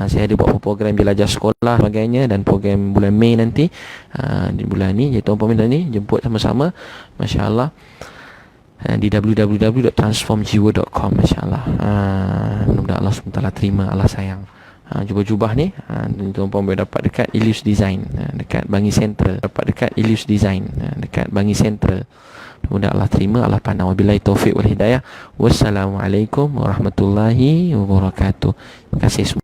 saya ada buat program belajar sekolah sebagainya, dan program bulan Mei nanti, di bulan ni. Jadi tuan-puan minta ni jemput sama-sama, masya-Allah, di www.transformjiwa.com, masya-Allah. Mudah-mudahan Allah SWT terima, Allah sayang. Jubah-jubah ni tuan-puan boleh dapat dekat Ilius Design, dekat Bangi Central, dekat Bangi Central. Mudah Allah terima, Allah pandang. Wabillahi taufiq wal hidayah. Wassalamualaikum warahmatullahi wabarakatuh. Terima kasih semua.